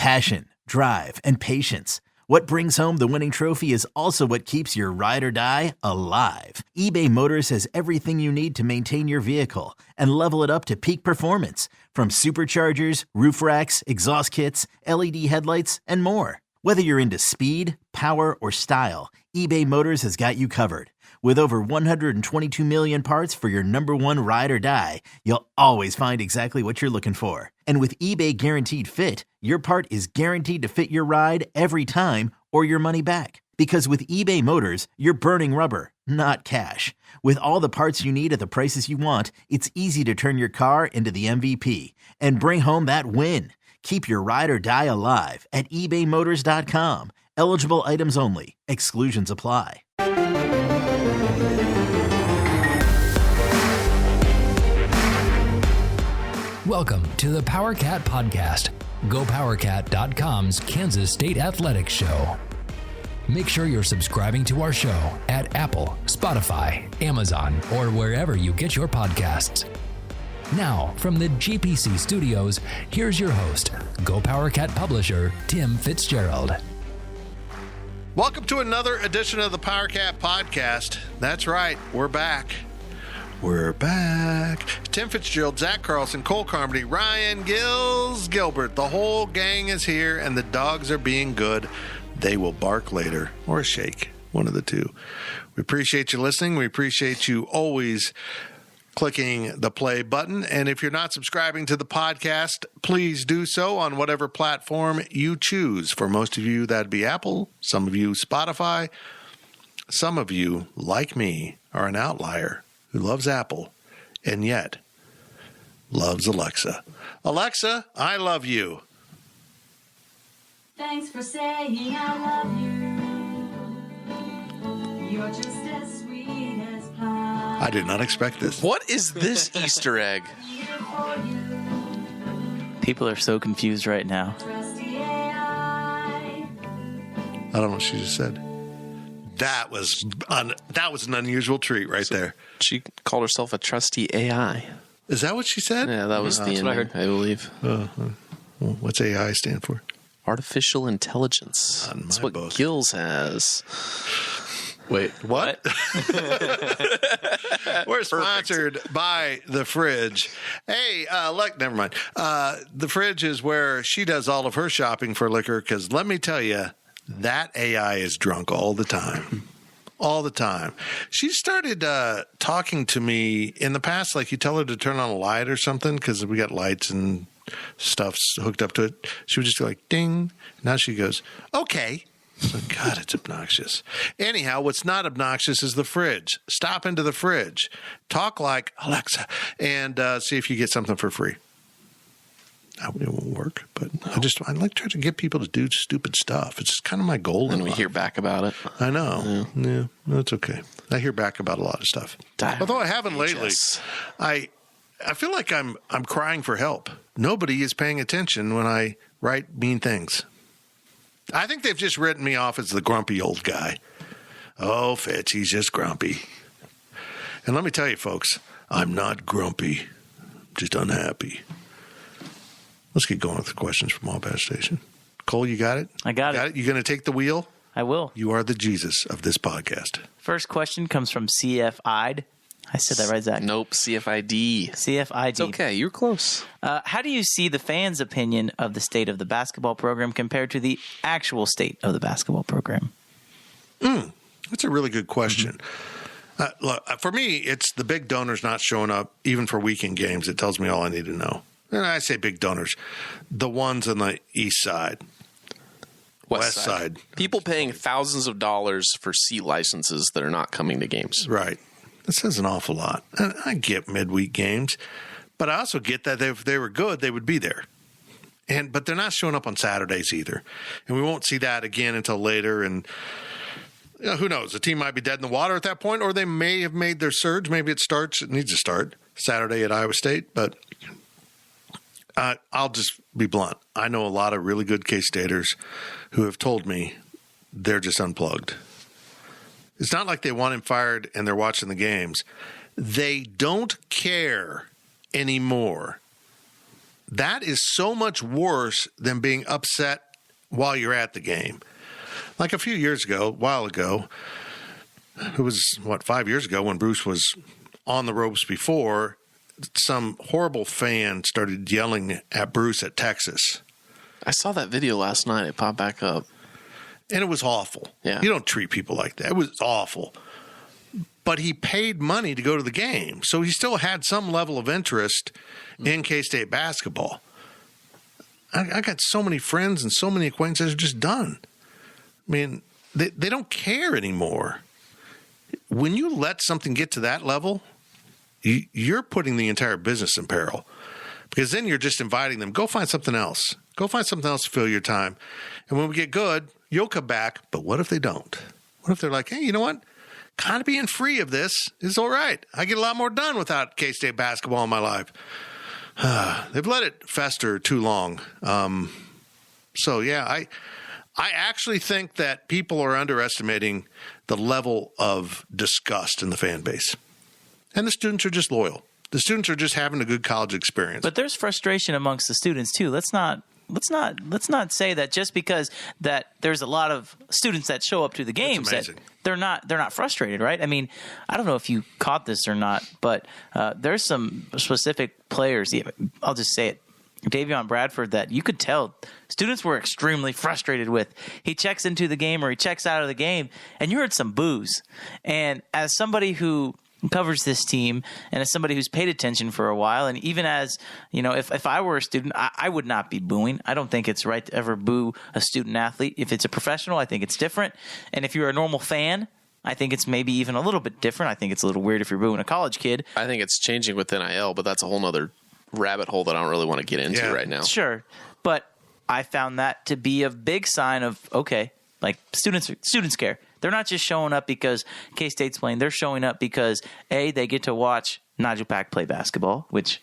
Passion, drive, and patience. What brings home the winning trophy is also what keeps your ride or die alive. eBay Motors has everything you need to maintain your vehicle and level it up to peak performance, from superchargers, roof racks, exhaust kits, LED headlights, and more. Whether you're into speed, power, or style, eBay Motors has got you covered. With over 122 million parts for your number one ride or die, you'll always find exactly what you're looking for. And with eBay Guaranteed Fit, your part is guaranteed to fit your ride every time or your money back. Because with eBay Motors, you're burning rubber, not cash. With all the parts you need at the prices you want, it's easy to turn your car into the MVP and bring home that win. Keep your ride or die alive at ebaymotors.com. Eligible items only. Exclusions apply. Welcome to the PowerCat Podcast, GoPowerCat.com's Kansas State Athletics Show. Make sure you're subscribing to our show at Apple, Spotify, Amazon, or wherever you get your podcasts. Now, from the GPC studios, here's your host, GoPowerCat publisher, Tim Fitzgerald. Welcome to another edition of the PowerCat Podcast. That's right, we're back. We're back. Tim Fitzgerald, Zach Carlson, Cole Carmody, Ryan Gilbert. The whole gang is here, and the dogs are being good. They will bark later, or shake, one of the two. We appreciate you listening. We appreciate you always clicking the play button. And if you're not subscribing to the podcast, please do so on whatever platform you choose. For most of you, that'd be Apple. Some of you, Spotify. Some of you, like me, are an outlier who loves Apple and yet loves Alexa. Alexa, I love you. Thanks for saying I love you. You're just as sweet as pie. I did not expect this. What is this Easter egg? People are so confused right now. I don't know what she just said. That was an unusual treat right there. She called herself a trusty AI. Is that what she said? Yeah, that was the ending, I believe. Well, what's AI stand for? Artificial intelligence. That's what book. Gills has. Wait, what? We're sponsored by The Fridge. Hey, look, never mind. The Fridge is where she does all of her shopping for liquor, because let me tell you, that AI is drunk all the time. All the time. She started talking to me in the past, like you tell her to turn on a light or something, because we got lights and stuff's hooked up to it. She would just go like, ding. Now she goes, okay. So, God, it's obnoxious. Anyhow, what's not obnoxious is the fridge. Stop into the fridge. Talk like Alexa and see if you get something for free. It won't work, but I like trying to get people to do stupid stuff. It's kind of my goal. And we hear back about it. I know. Yeah, that's okay. I hear back about a lot of stuff. Although I haven't lately. I feel like I'm crying for help. Nobody is paying attention when I write mean things. I think they've just written me off as the grumpy old guy. Oh, Fitz, he's just grumpy. And let me tell you, folks, I'm not grumpy. I'm just unhappy. Let's get going with the questions from Wabash Station. Cole, you got it? I got it. You going to take the wheel? I will. You are the Jesus of this podcast. First question comes from CFI'd. I said that right, Zach? Nope, CFID. CFID. It's okay, you're close. How do you see the fans' opinion of the state of the basketball program compared to the actual state of the basketball program? That's a really good question. Look, for me, it's the big donors not showing up, even for weekend games. It tells me all I need to know. And I say big donors. The ones on the east side. West side. People paying thousands of dollars for seat licenses that are not coming to games. Right. That says an awful lot. And I get midweek games, but I also get that if they were good, they would be there. But they're not showing up on Saturdays either. And we won't see that again until later. And who knows? The team might be dead in the water at that point, or they may have made their surge. Maybe it needs to start Saturday at Iowa State. But I'll just be blunt. I know a lot of really good K-Staters who have told me they're just unplugged. It's not like they want him fired and they're watching the games. They don't care anymore that is so much worse than being upset while you're at the game. Like a while ago, it was, 5 years ago when Bruce was on the ropes before, some horrible fan started yelling at Bruce at Texas. I saw that video last night. It popped back up. And it was awful. Yeah. You don't treat people like that. It was awful. But he paid money to go to the game. So he still had some level of interest in K-State basketball. I got so many friends and so many acquaintances just done. I mean, they don't care anymore. When you let something get to that level, you're putting the entire business in peril. Because then you're just inviting them, go find something else. Go find something else to fill your time. And when we get good, you'll come back. But what if they don't? What if they're like, hey, you know what? Kind of being free of this is all right. I get a lot more done without K-State basketball in my life. They've let it fester too long. So, yeah, I actually think that people are underestimating the level of disgust in the fan base. And the students are just loyal. The students are just having a good college experience. But there's frustration amongst the students too. Let's not say that just because that there's a lot of students that show up to the games that they're not frustrated, right? I mean, I don't know if you caught this or not, but there's some specific players. I'll just say it. Davion Bradford, that you could tell students were extremely frustrated with. He checks into the game or he checks out of the game, and you heard some boos. And as somebody who covers this team and as somebody who's paid attention for a while, and even as, you know, if I were a student, I would not be booing. I don't think it's right to ever boo a student athlete. If it's a professional, I think it's different. And if you're a normal fan, I think it's maybe even a little bit different. I think it's a little weird if you're booing a college kid. I think it's changing with NIL, but that's a whole nother rabbit hole that I don't really want to get into right now. Sure. But I found that to be a big sign of, okay, like students care. They're not just showing up because K-State's playing. They're showing up because, A, they get to watch Nigel Pack play basketball, which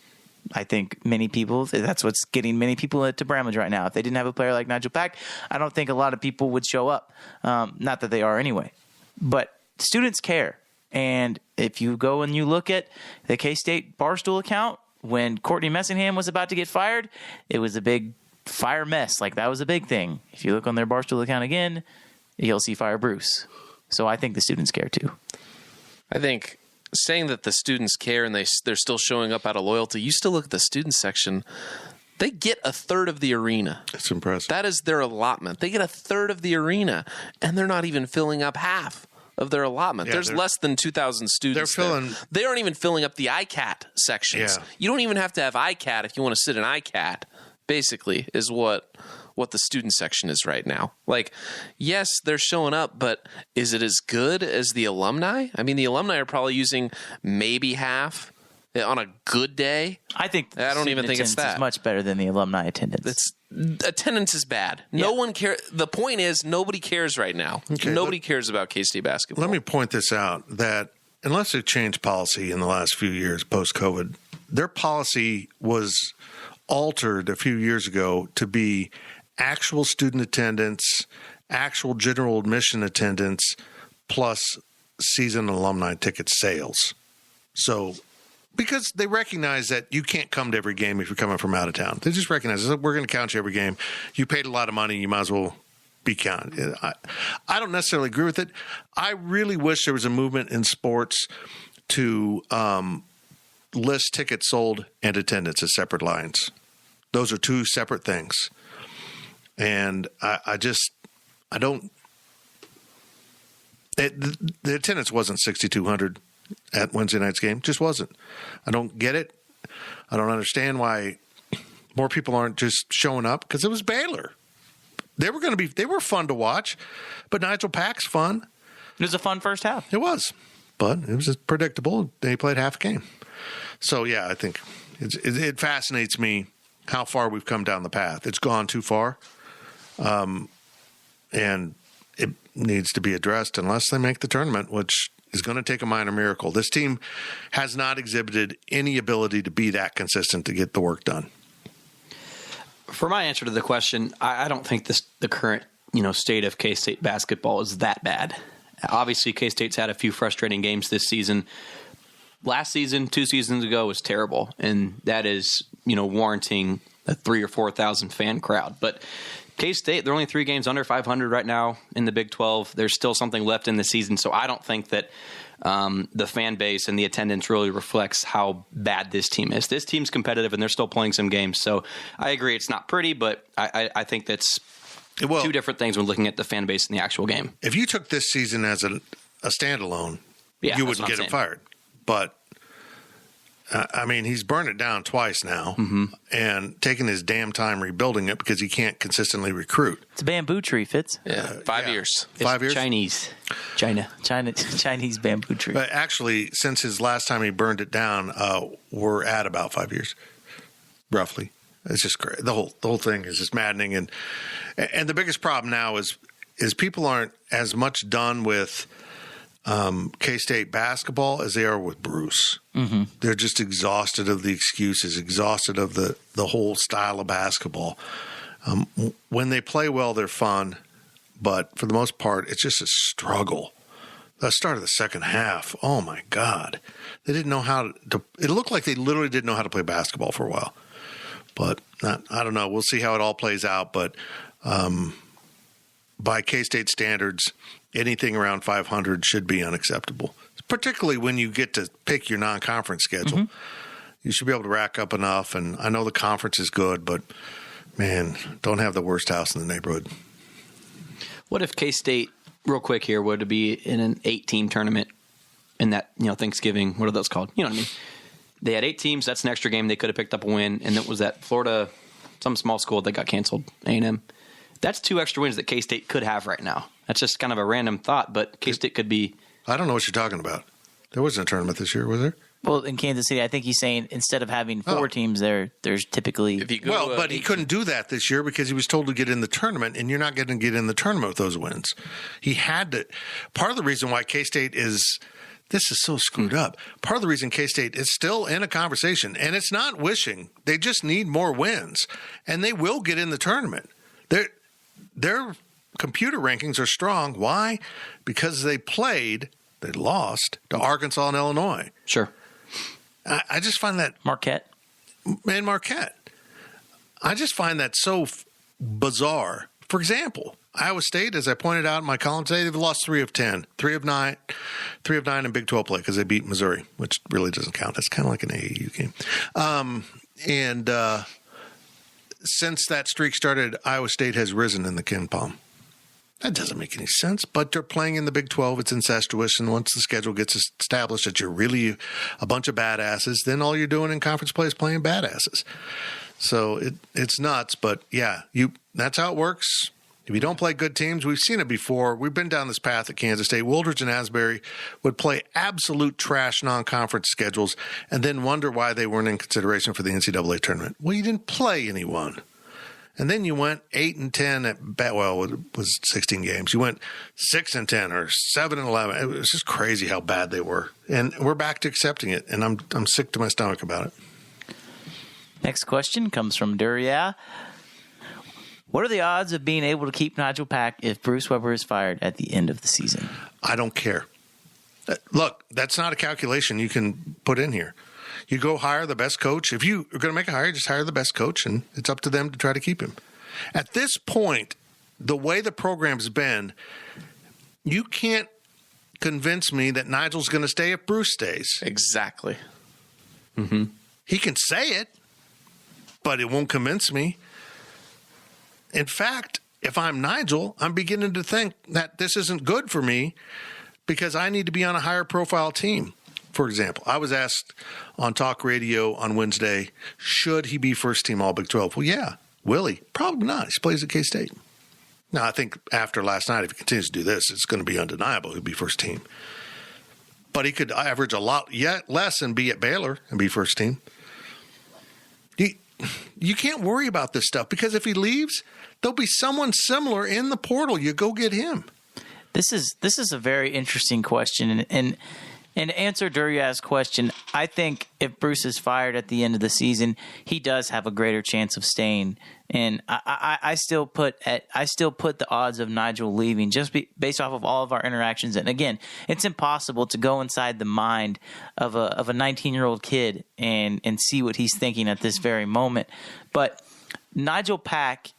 I think that's what's getting many people to Bramlage right now. If they didn't have a player like Nigel Pack, I don't think a lot of people would show up. Not that they are anyway. But students care. And if you go and you look at the K-State Barstool account, when Courtney Messingham was about to get fired, it was a big fire mess. Like, that was a big thing. If you look on their Barstool account again, you'll see Fire Bruce. So I think the students care too. I think saying that the students care and they're still showing up out of loyalty, you still look at the student section, they get a third of the arena. That's impressive. That is their allotment. They get a third of the arena, and they're not even filling up half of their allotment. There's less than 2,000 students. They aren't even filling up the ICAT sections. Yeah. You don't even have to have ICAT if you want to sit in ICAT, basically, is what the student section is right now. Like, yes, they're showing up, but is it as good as the alumni? I mean, the alumni are probably using maybe half on a good day. I don't even think it's that. It's much better than the alumni attendance. Attendance is bad. No one cares. The point is, nobody cares right now. Okay, nobody cares about K-State basketball. Let me point this out, that unless they've changed policy in the last few years post-COVID, their policy was altered a few years ago to be actual student attendance, actual general admission attendance, plus season alumni ticket sales. So, because they recognize that you can't come to every game if you're coming from out of town. They just recognize we're going to count you every game. You paid a lot of money, you might as well be counted. I don't necessarily agree with it. I really wish there was a movement in sports to list tickets sold and attendance as separate lines. Those are two separate things. And the attendance wasn't 6,200 at Wednesday night's game. Just wasn't. I don't get it. I don't understand why more people aren't just showing up, because it was Baylor. They were fun to watch, but Nigel Pack's fun. It was a fun first half. It was, but it was just predictable. They played half a game. So, yeah, I think it fascinates me how far we've come down the path. It's gone too far. And it needs to be addressed unless they make the tournament, which is going to take a minor miracle. This team has not exhibited any ability to be that consistent to get the work done. For my answer to the question, I don't think the current state of K-State basketball is that bad. Obviously, K-State's had a few frustrating games this season. last season, 2 seasons ago, was terrible, and that is, warranting a 3,000 or 4,000 fan crowd. But K-State, they're only 3 games under 500 right now in the Big 12. There's still something left in the season, so I don't think that the fan base and the attendance really reflects how bad this team is. This team's competitive, and they're still playing some games. So I agree it's not pretty, but I think that's two different things when looking at the fan base in the actual game. If you took this season as a standalone, you wouldn't get him fired. But, he's burned it down twice now and taken his damn time rebuilding it because he can't consistently recruit. It's a bamboo tree, Fitz. Yeah, 5 years. 5 years? Chinese bamboo tree. But actually, since his last time he burned it down, we're at about 5 years, roughly. It's just great. The whole thing is just maddening, and the biggest problem now is people aren't as much done with K-State basketball as they are with Bruce. Mm-hmm. They're just exhausted of the excuses, exhausted of the whole style of basketball. When they play well, they're fun, but for the most part, it's just a struggle. The start of the second half, oh my God, they didn't know how to. It looked like they literally didn't know how to play basketball for a while. But I don't know. We'll see how it all plays out. But by K-State standards, anything around 500 should be unacceptable, particularly when you get to pick your non-conference schedule. Mm-hmm. You should be able to rack up enough. And I know the conference is good, but, man, don't have the worst house in the neighborhood. What if K-State, real quick here, would be in an 8-team tournament in that, Thanksgiving, what are those called? You know what I mean? They had 8 teams. That's an extra game. They could have picked up a win. And it was that Florida, some small school that got canceled, A&M. That's 2 extra wins that K-State could have right now. That's just kind of a random thought, but K-State could be. I don't know what you're talking about. There wasn't a tournament this year, was there? Well, in Kansas City, I think he's saying instead of having 4 teams there, there's typically. But he couldn't do that this year because he was told to get in the tournament, and you're not going to get in the tournament with those wins. He had to. Part of the reason why K-State is. This is so screwed up. Part of the reason K-State is still in a conversation, and it's not wishing. They just need more wins, and they will get in the tournament. Their computer rankings are strong. Why? Because they lost to Arkansas and Illinois. Sure. I just find that Marquette. I just find that so bizarre. For example, Iowa State, as I pointed out in my column today, they've lost 3 of 10, 3 of 9 in Big 12 play because they beat Missouri, which really doesn't count. That's kind of like an AAU game. And since that streak started, Iowa State has risen in the KenPom. That doesn't make any sense, but they're playing in the Big 12. It's incestuous, and once the schedule gets established that you're really a bunch of badasses, then all you're doing in conference play is playing badasses. So it's nuts, but yeah, that's how it works. If you don't play good teams, we've seen it before. We've been down this path at Kansas State. Wooldridge and Asbury would play absolute trash non-conference schedules and then wonder why they weren't in consideration for the NCAA tournament. Well, you didn't play anyone. And then you went 8-10 at it was 16 games. You went 6-10 or 7-11. It was just crazy how bad they were. And we're back to accepting it, and I'm sick to my stomach about it. Next question comes from Duria. What are the odds of being able to keep Nigel Pack if Bruce Weber is fired at the end of the season? I don't care. Look, that's not a calculation you can put in here. You go hire the best coach. If you are going to make a hire, just hire the best coach, and it's up to them to try to keep him. At this point, the way the program's been, you can't convince me that Nigel's going to stay if Bruce stays. Exactly. Mm-hmm. He can say it, but it won't convince me. In fact, if I'm Nigel, I'm beginning to think that this isn't good for me because I need to be on a higher profile team. For example, I was asked on talk radio on Wednesday, should he be first team all Big 12? Well, yeah. Will he? Probably not. He plays at K-State. Now, I think after last night, if he continues to do this, it's going to be undeniable he'll be first team. But he could average a lot less and be at Baylor and be first team. You can't worry about this stuff because if he leaves, there'll be someone similar in the portal. You go get him. This is a very interesting question, and And to answer Duriaz's question, I think if Bruce is fired at the end of the season, he does have a greater chance of staying. And I still put the odds of Nigel leaving based off of all of our interactions. And again, it's impossible to go inside the mind of a 19-year-old kid and see what he's thinking at this very moment. But Nigel Pack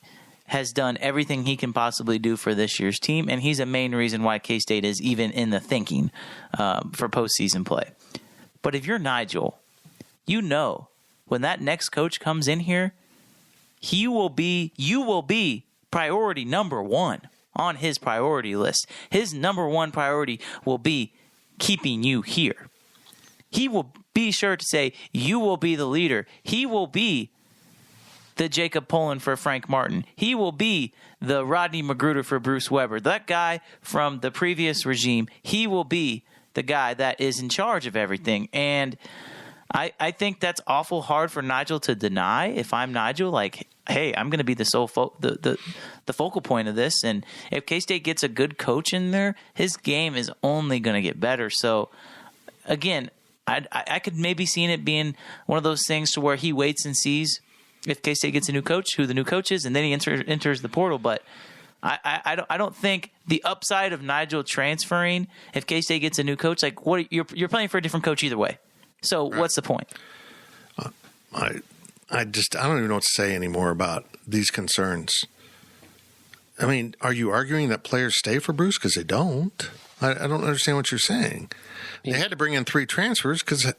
has done everything he can possibly do for this year's team, and he's a main reason why K-State is even in the thinking for postseason play. But if you're Nigel, you know when that next coach comes in here, you will be priority number one on his priority list. His number one priority will be keeping you here. He will be sure to say, you will be the leader. He will be the Jacob Poland for Frank Martin. He will be the Rodney Magruder for Bruce Weber. That guy from the previous regime, he will be the guy that is in charge of everything. And I think that's awful hard for Nigel to deny. If I'm Nigel, like, hey, I'm going to be the sole the focal point of this. And if K-State gets a good coach in there, his game is only going to get better. So, again, I could maybe see it being one of those things to where he waits and sees if K-State gets a new coach, who the new coach is, and then he enters the portal. But I don't think the upside of Nigel transferring, if K-State gets a new coach, like what you're playing for a different coach either way. So What's the point? I don't even know what to say anymore about these concerns. I mean, are you arguing that players stay for Bruce? Because they don't. I don't understand what you're saying. They had to bring in 3 transfers because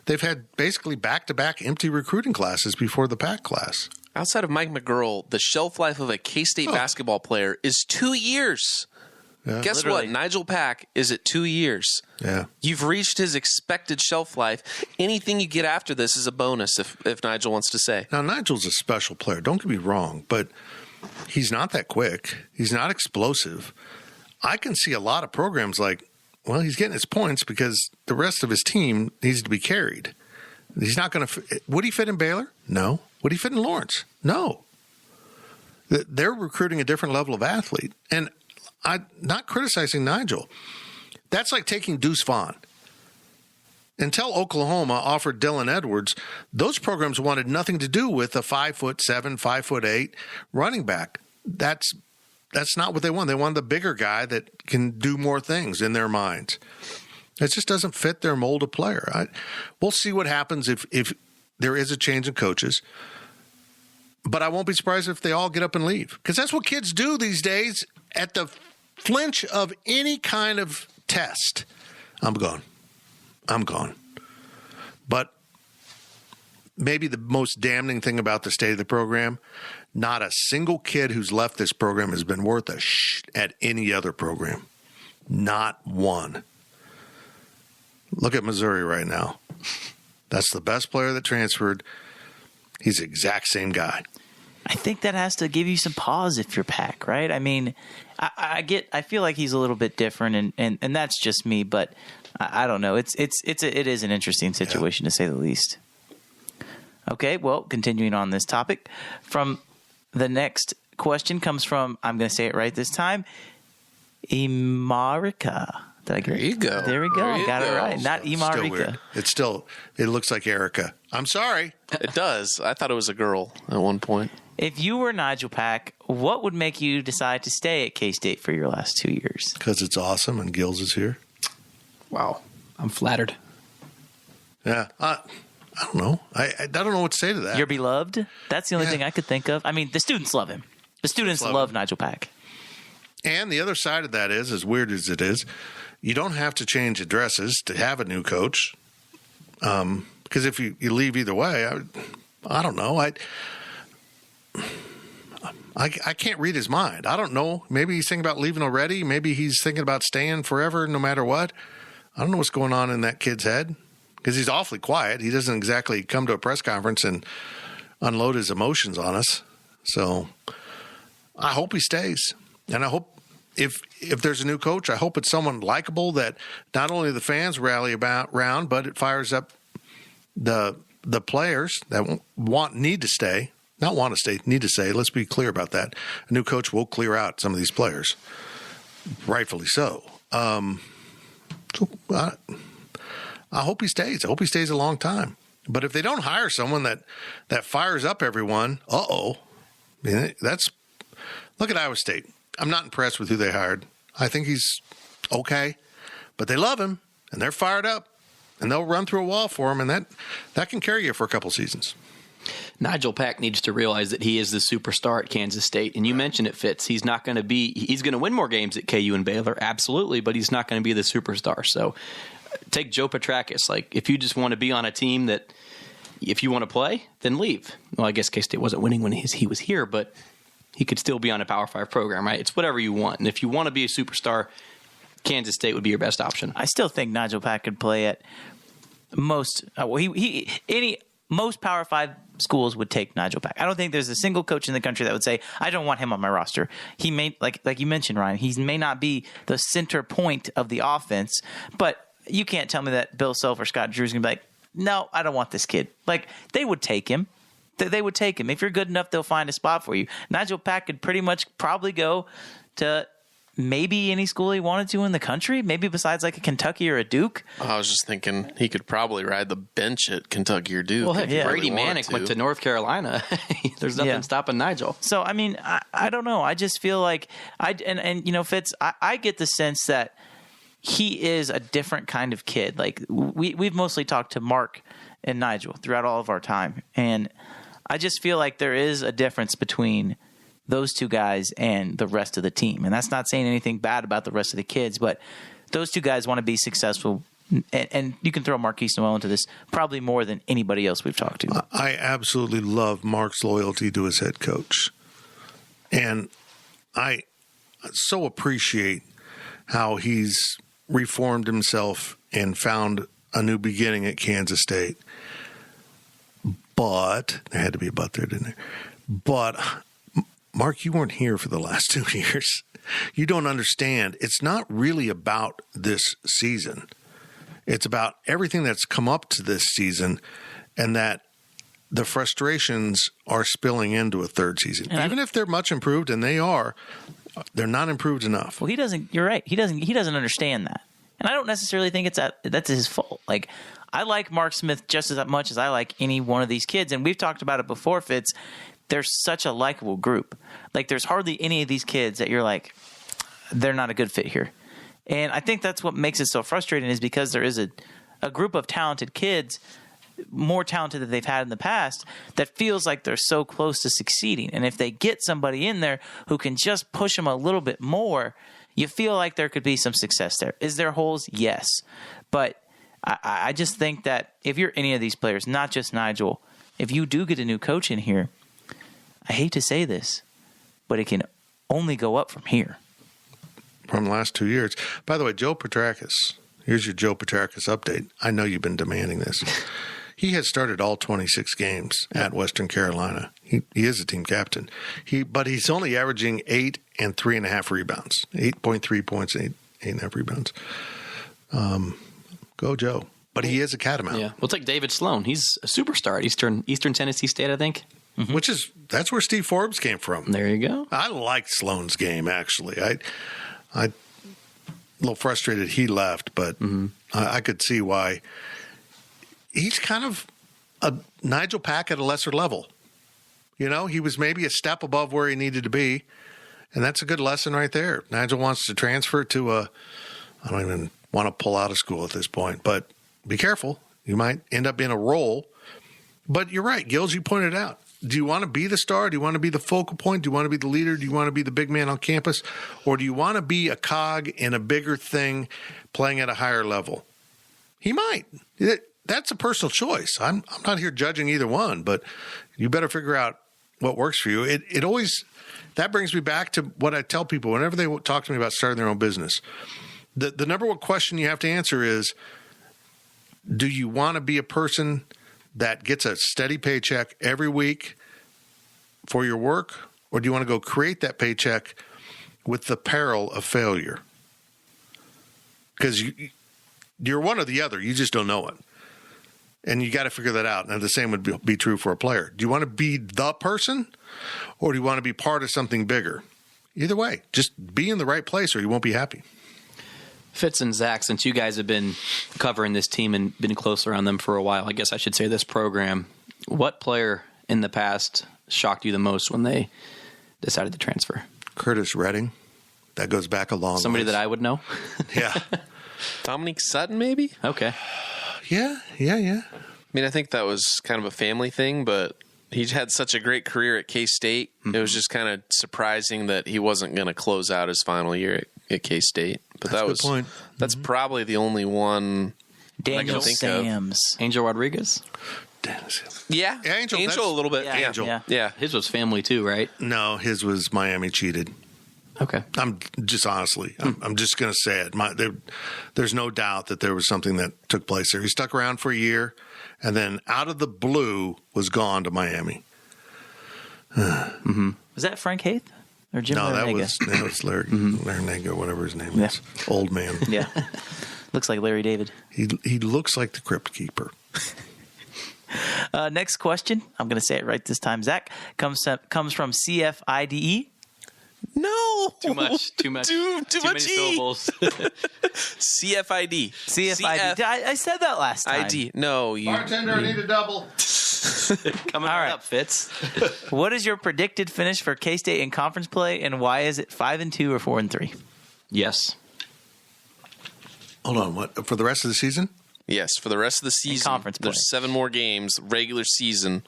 they've had basically back-to-back empty recruiting classes before the Pack class. Outside of Mike McGurl, the shelf life of a K-State basketball player is 2 years. Yeah. Guess literally. What? Nigel Pack is at 2 years. Yeah. You've reached his expected shelf life. Anything you get after this is a bonus, if Nigel wants to say. Now, Nigel's a special player. Don't get me wrong, but he's not that quick. He's not explosive. I can see a lot of programs like, well, he's getting his points because the rest of his team needs to be carried. He's not going to – would he fit in Baylor? No. Would he fit in Lawrence? No. They're recruiting a different level of athlete. And I'm not criticizing Nigel. That's like taking Deuce Vaughn. Until Oklahoma offered Dylan Edwards, those programs wanted nothing to do with a 5'7", 5'8" running back. That's not what they want. They want the bigger guy that can do more things in their minds. It just doesn't fit their mold of player. We'll see what happens if there is a change in coaches. But I won't be surprised if they all get up and leave. Because that's what kids do these days at the flinch of any kind of test. I'm gone. But maybe the most damning thing about the state of the program, not a single kid who's left this program has been worth a at any other program. Not one. Look at Missouri right now. That's the best player that transferred. He's the exact same guy. I think that has to give you some pause if you're Pack, right? I mean, I feel like he's a little bit different, and that's just me, but I don't know. It is an interesting situation to say the least. Okay, well, continuing on this topic, from the next question comes from, I'm going to say it right this time, Imarika. Did I get there you go. There we go. I got it right. Not Imarika. It looks like Erica. I'm sorry. It does. I thought it was a girl at one point. If you were Nigel Pack, what would make you decide to stay at K-State for your last 2 years? Because it's awesome and Gills is here. Wow. I'm flattered. Yeah. I don't know. I don't know what to say to that. You're beloved? That's the only thing I could think of. I mean, the students love him. The students love Nigel Pack. And the other side of that is, as weird as it is, you don't have to change addresses to have a new coach. Because if you leave either way, I don't know. I can't read his mind. I don't know. Maybe he's thinking about leaving already. Maybe he's thinking about staying forever no matter what. I don't know what's going on in that kid's head because he's awfully quiet. He doesn't exactly come to a press conference and unload his emotions on us. So I hope he stays. And I hope if there's a new coach, I hope it's someone likable that not only the fans rally around, but it fires up the players that need to stay. Not want to stay, need to stay. Let's be clear about that. A new coach will clear out some of these players, rightfully so. I hope he stays. I hope he stays a long time. But if they don't hire someone that fires up everyone, that's look at Iowa State. I'm not impressed with who they hired. I think he's okay, but they love him and they're fired up and they'll run through a wall for him, and that can carry you for a couple seasons. Nigel Pack needs to realize that he is the superstar at Kansas State. And you mentioned it, Fitz. He's going to win more games at KU and Baylor, absolutely, but he's not going to be the superstar. So take Joe Petrakis. Like, if you just want to be on a team that, if you want to play, then leave. Well, I guess K-State wasn't winning when he was here, but he could still be on a Power 5 program, right? It's whatever you want. And if you want to be a superstar, Kansas State would be your best option. I still think Nigel Pack could play at most most Power 5 schools would take Nigel Pack. I don't think there's a single coach in the country that would say, I don't want him on my roster. He may, like you mentioned, Ryan, he may not be the center point of the offense, but you can't tell me that Bill Self or Scott Drew's going to be like, no, I don't want this kid. Like, they would take him. They would take him. If you're good enough, they'll find a spot for you. Nigel Pack could pretty much probably go to maybe any school he wanted to in the country, maybe besides like a Kentucky or a Duke. I was just thinking he could probably ride the bench at Kentucky or Duke. Well, Brady Manick went to North Carolina. There's nothing stopping Nigel. So, I mean, I don't know. I just feel like Fitz, I get the sense that he is a different kind of kid. Like, we've mostly talked to Mark and Nigel throughout all of our time. And I just feel like there is a difference between those two guys and the rest of the team. And that's not saying anything bad about the rest of the kids, but those two guys want to be successful. And you can throw Marquise Noel into this probably more than anybody else we've talked to. I absolutely love Mark's loyalty to his head coach. And I so appreciate how he's reformed himself and found a new beginning at Kansas State. But there had to be a but there, didn't there? But Mark, you weren't here for the last 2 years. You don't understand. It's not really about this season. It's about everything that's come up to this season, and that the frustrations are spilling into a third season. And even if they're much improved, and they are, they're not improved enough. Well, you're right. He doesn't understand that. And I don't necessarily think that's his fault. Like, I like Mark Smith just as much as I like any one of these kids. And we've talked about it before, Fitz. They're such a likable group. Like, there's hardly any of these kids that you're like, they're not a good fit here. And I think that's what makes it so frustrating, is because there is a group of talented kids, more talented than they've had in the past, that feels like they're so close to succeeding. And if they get somebody in there who can just push them a little bit more, you feel like there could be some success there. Is there holes? Yes. But I just think that if you're any of these players, not just Nigel, if you do get a new coach in here, I hate to say this, but it can only go up from here. From the last 2 years. By the way, Joe Petrakis, here's your Joe Petrakis update. I know you've been demanding this. He has started all 26 games at Western Carolina. He is a team captain. But he's only averaging 8 and 3.5 rebounds. 8.3 points, 8.5 rebounds. Go Joe. But he is a catamount. Yeah. We'll take David Sloan. He's a superstar at Eastern Tennessee State, I think. Mm-hmm. That's where Steve Forbes came from. There you go. I liked Sloan's game, actually. I a little frustrated he left, but I could see why. He's kind of a Nigel Pack at a lesser level. You know, he was maybe a step above where he needed to be, and that's a good lesson right there. Nigel wants to transfer to I don't even want to pull out of school at this point, but be careful. You might end up in a role. But you're right, Gills, you pointed out. Do you want to be the star? Do you want to be the focal point? Do you want to be the leader? Do you want to be the big man on campus? Or do you want to be a cog in a bigger thing playing at a higher level? He might. That's a personal choice. I'm not here judging either one, but you better figure out what works for you. It always – that brings me back to what I tell people whenever they talk to me about starting their own business. The number one question you have to answer is, do you want to be a person – that gets a steady paycheck every week for your work, or do you want to go create that paycheck with the peril of failure? Because you're one or the other. You just don't know it. And you got to figure that out. And the same would be true for a player. Do you want to be the person, or do you want to be part of something bigger? Either way, just be in the right place or you won't be happy. Fitz and Zach, since you guys have been covering this team and been close around them for a while, I guess I should say this program, what player in the past shocked you the most when they decided to transfer? Curtis Redding. That goes back a long Somebody ways. that I would know? Yeah. Dominique Sutton, maybe? Okay. Yeah. I mean, I think that was kind of a family thing, but he had such a great career at K-State. It was just kind of surprising that he wasn't going to close out his final year at K-State. But That's a good point. That's probably the only one Daniel I can think Sams. Angel Rodriguez? Yeah, Angel, a little bit. Yeah. Angel. Yeah. His was family too, right? No, his was Miami cheated. Okay. I'm just honestly, I'm just going to say it. There's no doubt that there was something that took place there. He stuck around for a year, and then out of the blue was gone to Miami. Was that Frank Haith or Jim Larinaga? that was Larry Larinaga, whatever his name is. Old man. Yeah. Looks like Larry David. He looks like the Crypt Keeper. Next question. I'm going to say it right this time. Zach comes from CFIDE. No. Too much. Too many syllables. CFID. I said that last time. ID. No, you. Bartender, I need a double. Coming up, Fitz. What is your predicted finish for K-State in conference play, and why is it 5-2 or 4-3? Yes. Hold on. What for the rest of the season? Yes, for the rest of the season. Conference play. There's 7 more games, regular season.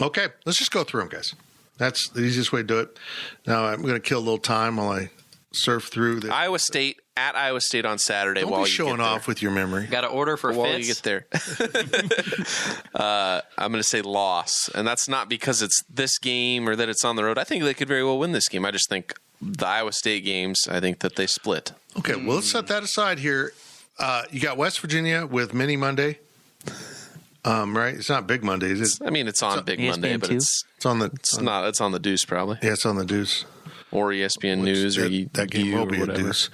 Okay, let's just go through them, guys. That's the easiest way to do it. Now I'm going to kill a little time while I surf through the Iowa State on Saturday. Don't while be you showing get off with your memory. Got to order for while Fitz. you get there. I'm going to say loss, and that's not because it's this game or that it's on the road. I think they could very well win this game. I just think the Iowa State games, I think that they split. Okay, well, let's set that aside here. You got West Virginia with Mini Monday, right? It's not Big Monday, is it? I mean, it's on Big ESPN Monday, but 2? it's on the. not. It's on the Deuce probably, Yeah, it's on the Deuce. or ESPN News, or that game U will or be a whatever. Deuce.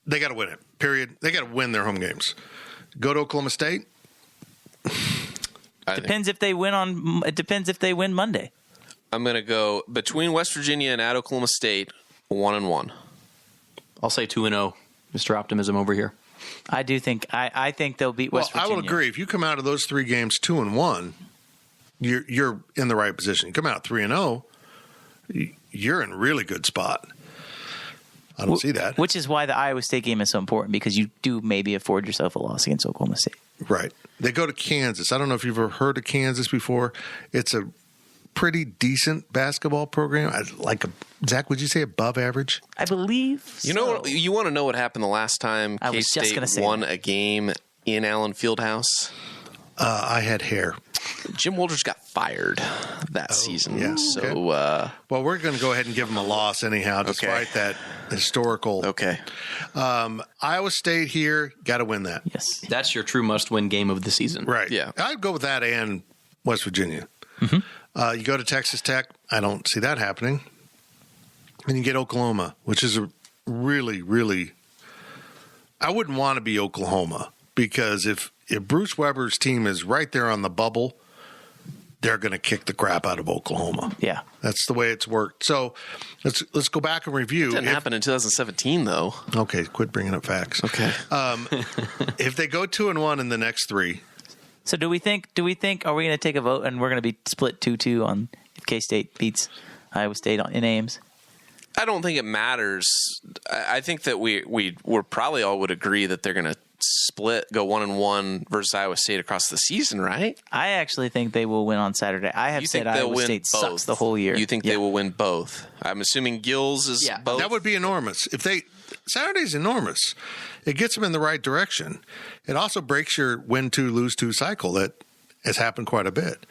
They got to win it. Period. They got to win their home games. Go to Oklahoma State. Depends if they win It depends if they win Monday. I'm going to go between West Virginia and at Oklahoma State, 1-1. I'll say 2-0. Mr. Optimism over here. I do think I think they'll beat West Virginia. I will agree. If you come out of those 3 games 2-1, you're in the right position. You come out 3-0, you're in a really good spot. I don't see that. Which is why the Iowa State game is so important, because you do maybe afford yourself a loss against Oklahoma State. Right. They go to Kansas. I don't know if you've ever heard of Kansas before. It's a pretty decent basketball program. Zach, would you say above average? I believe. You know, you want to know what happened the last time I was just gonna K-State say won that. a game in Allen Fieldhouse? I had hair. Jim Woldridge got fired that season. yeah, So, okay. Well, we're going to go ahead and give them a loss anyhow, despite that historical. okay. Iowa State here, got to win that. Yes. That's your true must-win game of the season. Right. Yeah. I'd go with that and West Virginia. You go to Texas Tech, I don't see that happening. And you get Oklahoma, which is a really, really – I wouldn't want to be Oklahoma, because if Bruce Weber's team is right there on the bubble, they're going to kick the crap out of Oklahoma. Yeah. That's the way it's worked. So let's go back and review. Didn't happen in 2017, though. Okay, quit bringing up facts. Okay. If they go 2-1 in the next 3 – So do we think are we going to take a vote and we're going to be split 2-2 on if K-State beats Iowa State in Ames? I don't think it matters. I think that we're probably all would agree that they're going to go 1-1 versus Iowa State across the season, right? I actually think they will win on Saturday. I have said Iowa State sucks the whole year. You think they will win both? I'm assuming Gills is both. That would be enormous. Saturday's enormous. It gets them in the right direction. It also breaks your win 2, lose 2 cycle that has happened quite a bit.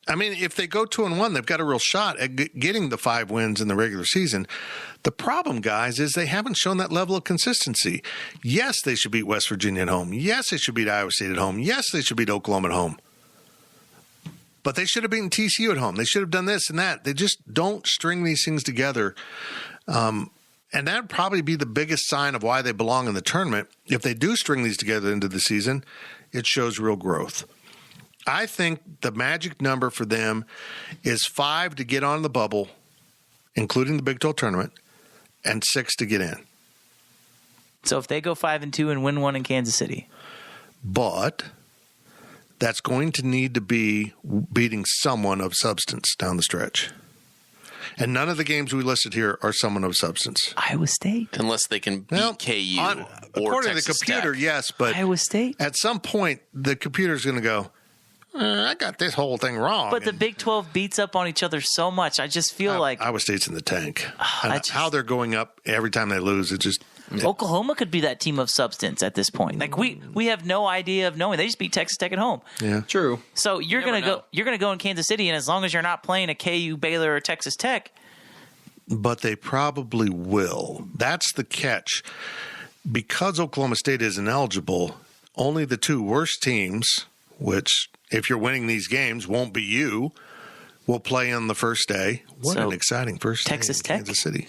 I mean, if they go 2-1, they've got a real shot at getting the 5 wins in the regular season. The problem, guys, is they haven't shown that level of consistency. Yes, they should beat West Virginia at home. Yes, they should beat Iowa State at home. Yes, they should beat Oklahoma at home. But they should have beaten TCU at home. They should have done this and that. They just don't string these things together. And that would probably be the biggest sign of why they belong in the tournament. If they do string these together into the season, it shows real growth. I think the magic number for them is 5 to get on the bubble including the Big 12 tournament, and 6 to get in. So if they go 5-2 and win one in Kansas City. But that's going to need to be beating someone of substance down the stretch. And none of the games we listed here are someone of substance. Iowa State. Unless they can beat KU or according Texas to the computer, Tech. yes. But Iowa State. at some point, the computer's going to go, I got this whole thing wrong. But the Big 12 beats up on each other so much. I just feel like Iowa State's in the tank. How they're going up every time they lose, it just... Oklahoma could be that team of substance at this point. Like we have no idea of knowing. They just beat Texas Tech at home. Yeah, true. So you're gonna go in Kansas City, and as long as you're not playing a KU, Baylor, or Texas Tech, but they probably will. That's the catch. Because Oklahoma State is ineligible, only the 2 worst teams, which if you're winning these games won't be you, will play on the first day. What an exciting first Texas day in Kansas City.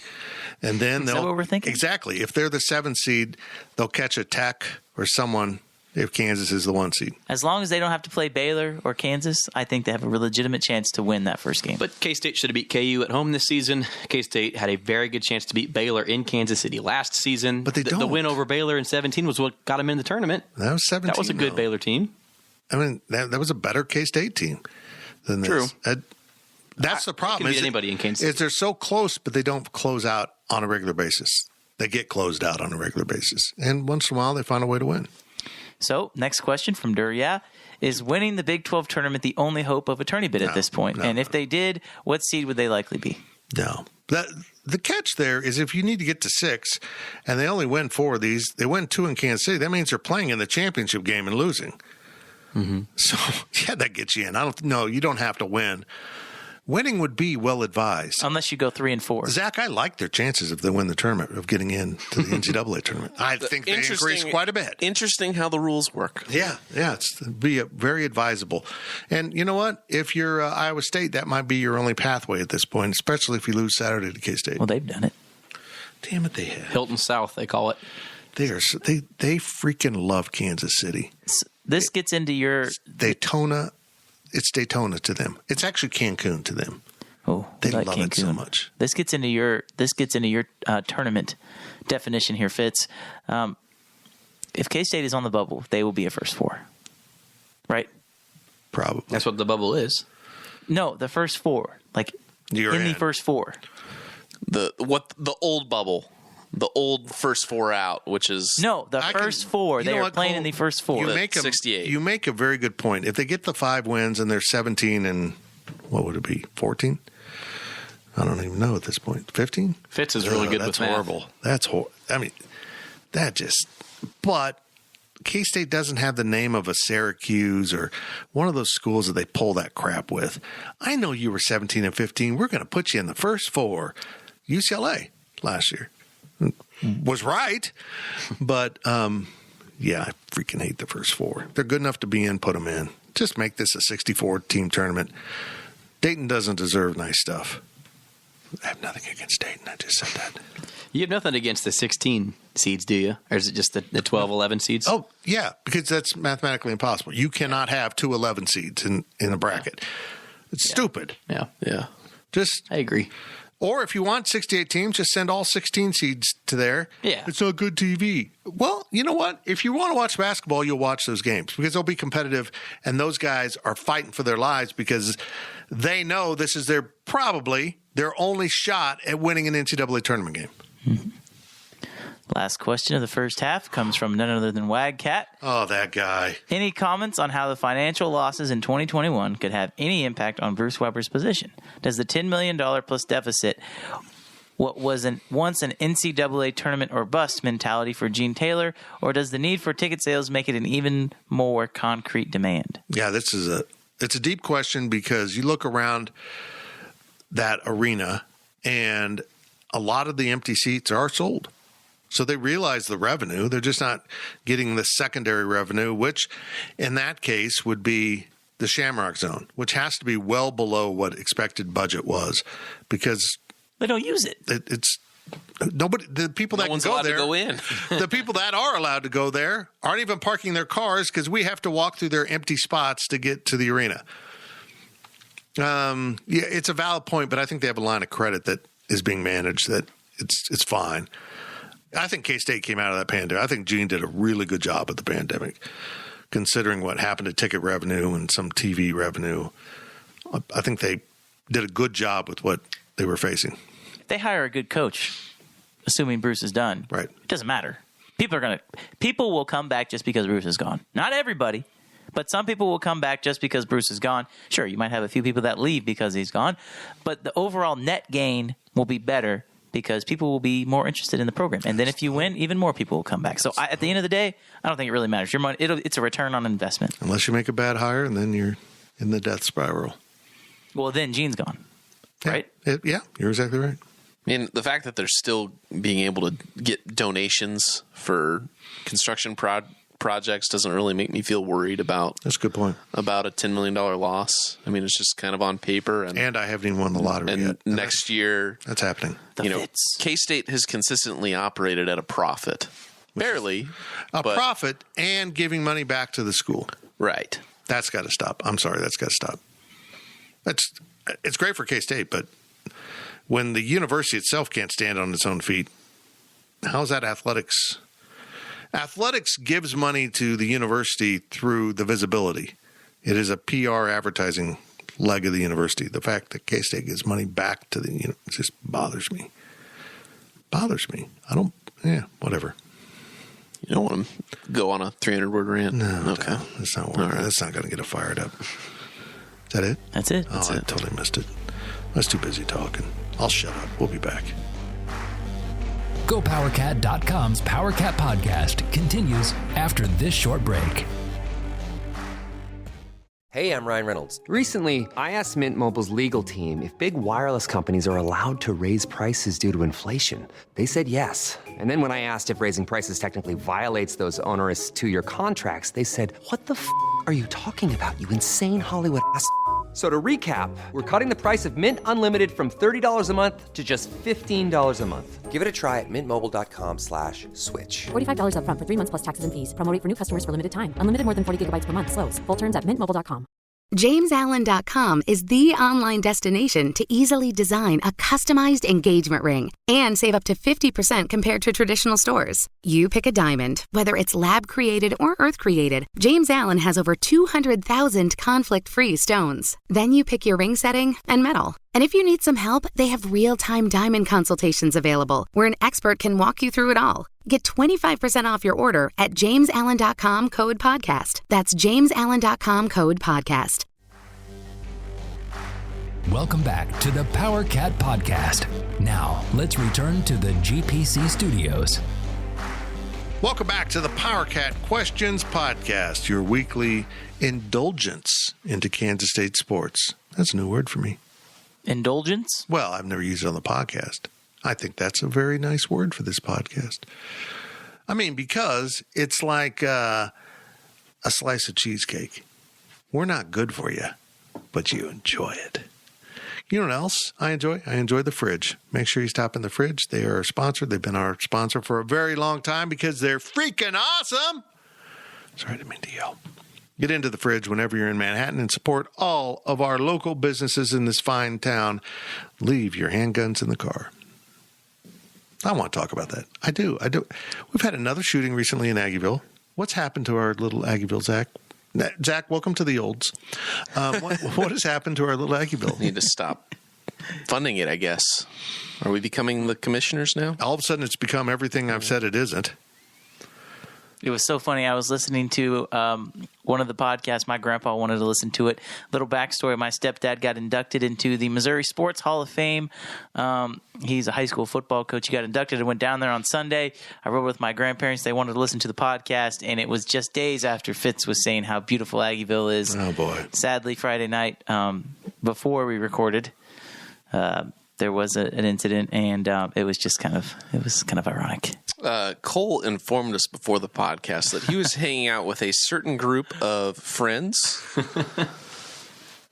And then Is that what we're thinking? Exactly. If they're the 7th seed, they'll catch a Tech or someone if Kansas is the 1 seed. As long as they don't have to play Baylor or Kansas, I think they have a legitimate chance to win that first game. But K-State should have beat KU at home this season. K-State had a very good chance to beat Baylor in Kansas City last season. But they don't. The win over Baylor in 17 was what got them in the tournament. That was 17. That was a good Baylor team. I mean, that was a better K-State team than this. True. That's the problem. Beat anybody in Kansas City. Is they're so close, but they don't close out on a regular basis. They get closed out on a regular basis. And once in a while, they find a way to win. So, next question from Duria. Is winning the Big 12 tournament the only hope of a tourney bid at this point? And if they did, what seed would they likely be? No. The catch there is if you need to get to 6 and they only win 4 of these, they win 2 in Kansas City, that means they're playing in the championship game and losing. Mm-hmm. So, yeah, that gets you in. You don't have to win. Winning would be well advised. Unless you go 3-4. Zach, I like their chances if they win the tournament of getting into the NCAA tournament. I think they increase quite a bit. Interesting how the rules work. Yeah, it'd be very advisable. And you know what? If you're Iowa State, that might be your only pathway at this point, especially if you lose Saturday to K-State. Well, they've done it. Damn it, they have. Hilton South, they call it. They freaking love Kansas City. This gets into your Daytona. It's Daytona to them. It's actually Cancun to them. Oh, they like love Cancun. it so much. This gets into your tournament definition here, Fitz. If K-State is on the bubble, they will be a first 4, right? Probably. That's what the bubble is. No, the first 4, like You're in the first 4. The old bubble. The old first 4 out, which is... No, the first 4. They are playing in the first 4. 68. You make a very good point. If they get the 5 wins and they're 17 and, what would it be, 14? I don't even know at this point. 15? Fitz is really good with math. That's horrible. That's horrible. I mean, that just... But K-State doesn't have the name of a Syracuse or one of those schools that they pull that crap with. I know you were 17 and 15. We're going to put you in the first 4. UCLA last year. Was right, but yeah, I freaking hate the first 4. They're good enough to be in, put them in. Just make this a 64-team tournament. Dayton doesn't deserve nice stuff. I have nothing against Dayton. I just said that. You have nothing against the 16 seeds, do you? Or is it just the 12, 11 seeds? Oh, yeah, because that's mathematically impossible. You cannot have 2 11 seeds in a bracket. It's stupid. Yeah. I agree. Or if you want 68 teams, just send all 16 seeds to there. Yeah. It's not good TV. Well, you know what? If you want to watch basketball, you'll watch those games because they'll be competitive, and those guys are fighting for their lives because they know this is probably their only shot at winning an NCAA tournament game. Mm-hmm. Last question of the first half comes from none other than Wagcat. Oh, that guy. Any comments on how the financial losses in 2021 could have any impact on Bruce Weber's position? Does the $10 million plus deficit, what was once an NCAA tournament or bust mentality for Gene Taylor, or does the need for ticket sales make it an even more concrete demand? Yeah, it's a deep question because you look around that arena and a lot of the empty seats are sold. So they realize the revenue. They're just not getting the secondary revenue, which in that case would be the Shamrock Zone, which has to be well below what expected budget was because they don't use it. It's nobody. The people that can go there, go in. The people that are allowed to go there aren't even parking their cars because we have to walk through their empty spots to get to the arena. Yeah, it's a valid point, but I think they have a line of credit that is being managed, that it's fine. I think K-State came out of that pandemic. I think Gene did a really good job with the pandemic, considering what happened to ticket revenue and some TV revenue. I think they did a good job with what they were facing. If they hire a good coach, assuming Bruce is done, right? It doesn't matter. People will come back just because Bruce is gone. Not everybody, but some people will come back just because Bruce is gone. Sure, you might have a few people that leave because he's gone, but the overall net gain will be better because people will be more interested in the program. And then if you win, even more people will come back. So at the end of the day, I don't think it really matters. Your money, it's a return on investment. Unless you make a bad hire and then you're in the death spiral. Well, then Gene's gone, right? Yeah, you're exactly right. I mean, the fact that they're still being able to get donations for construction projects doesn't really make me feel worried about. That's a good point. About a $10 million loss. I mean, it's just kind of on paper. And I haven't even won the lottery yet. Next year, that's happening. K-State has consistently operated at a profit, barely profit, and giving money back to the school. Right. That's got to stop. I'm sorry, that's got to stop. It's great for K-State, but when the university itself can't stand on its own feet, how's that athletics? Athletics gives money to the university through the visibility. It is a PR advertising leg of the university. The fact that K-State gives money back to the it just bothers me. Whatever. You don't want to go on a 300-word rant? No. Okay. That's not working. Right. That's not going to get it fired up. Is that it? That's it. I totally missed it. I was too busy talking. I'll shut up. We'll be back. GoPowerCat.com's PowerCat podcast continues after this short break. Hey, I'm Ryan Reynolds. Recently, I asked Mint Mobile's legal team if big wireless companies are allowed to raise prices due to inflation. They said yes. And then when I asked if raising prices technically violates those onerous 2-year contracts, they said, "What the f*** are you talking about, you insane Hollywood ass?" So to recap, we're cutting the price of Mint Unlimited from $30 a month to just $15 a month. Give it a try at mintmobile.com/switch. $45 up front for 3 months plus taxes and fees. Promo rate for new customers for limited time. Unlimited more than 40 gigabytes per month. Slows full terms at mintmobile.com. JamesAllen.com is the online destination to easily design a customized engagement ring and save up to 50% compared to traditional stores. You pick a diamond, whether it's lab-created or earth-created, James Allen has over 200,000 conflict-free stones. Then you pick your ring setting and metal. And if you need some help, they have real-time diamond consultations available where an expert can walk you through it all. Get 25% off your order at JamesAllen.com code podcast. That's JamesAllen.com code podcast. Welcome back to the PowerCat podcast. Now, let's return to the GPC studios. Welcome back to the PowerCat Questions podcast, your weekly indulgence into Kansas State sports. That's a new word for me. Indulgence? Well, I've never used it on the podcast. I think that's a very nice word for this podcast. I mean, because it's like a slice of cheesecake. We're not good for you, but you enjoy it. You know what else I enjoy? I enjoy the fridge. Make sure you stop in the fridge. They are our sponsor. They've been our sponsor for a very long time because they're freaking awesome. Sorry, I didn't mean to yell. Get into the fridge whenever you're in Manhattan and support all of our local businesses in this fine town. Leave your handguns in the car. I want to talk about that. I do. We've had another shooting recently in Aggieville. What's happened to our little Aggieville, Zach? Zach, welcome to the olds. What has happened to our little Aggieville? Need to stop funding it, I guess. Are we becoming the commissioners now? All of a sudden, it's become everything I've said it isn't. It was so funny. I was listening to one of the podcasts. My grandpa wanted to listen to it. Little backstory. My stepdad got inducted into the Missouri Sports Hall of Fame. He's a high school football coach. He got inducted and went down there on Sunday. I rode with my grandparents. They wanted to listen to the podcast, and it was just days after Fitz was saying how beautiful Aggieville is. Oh, boy. Sadly, Friday night, before we recorded, there was an incident, and it was kind of ironic. Cole informed us before the podcast that he was hanging out with a certain group of friends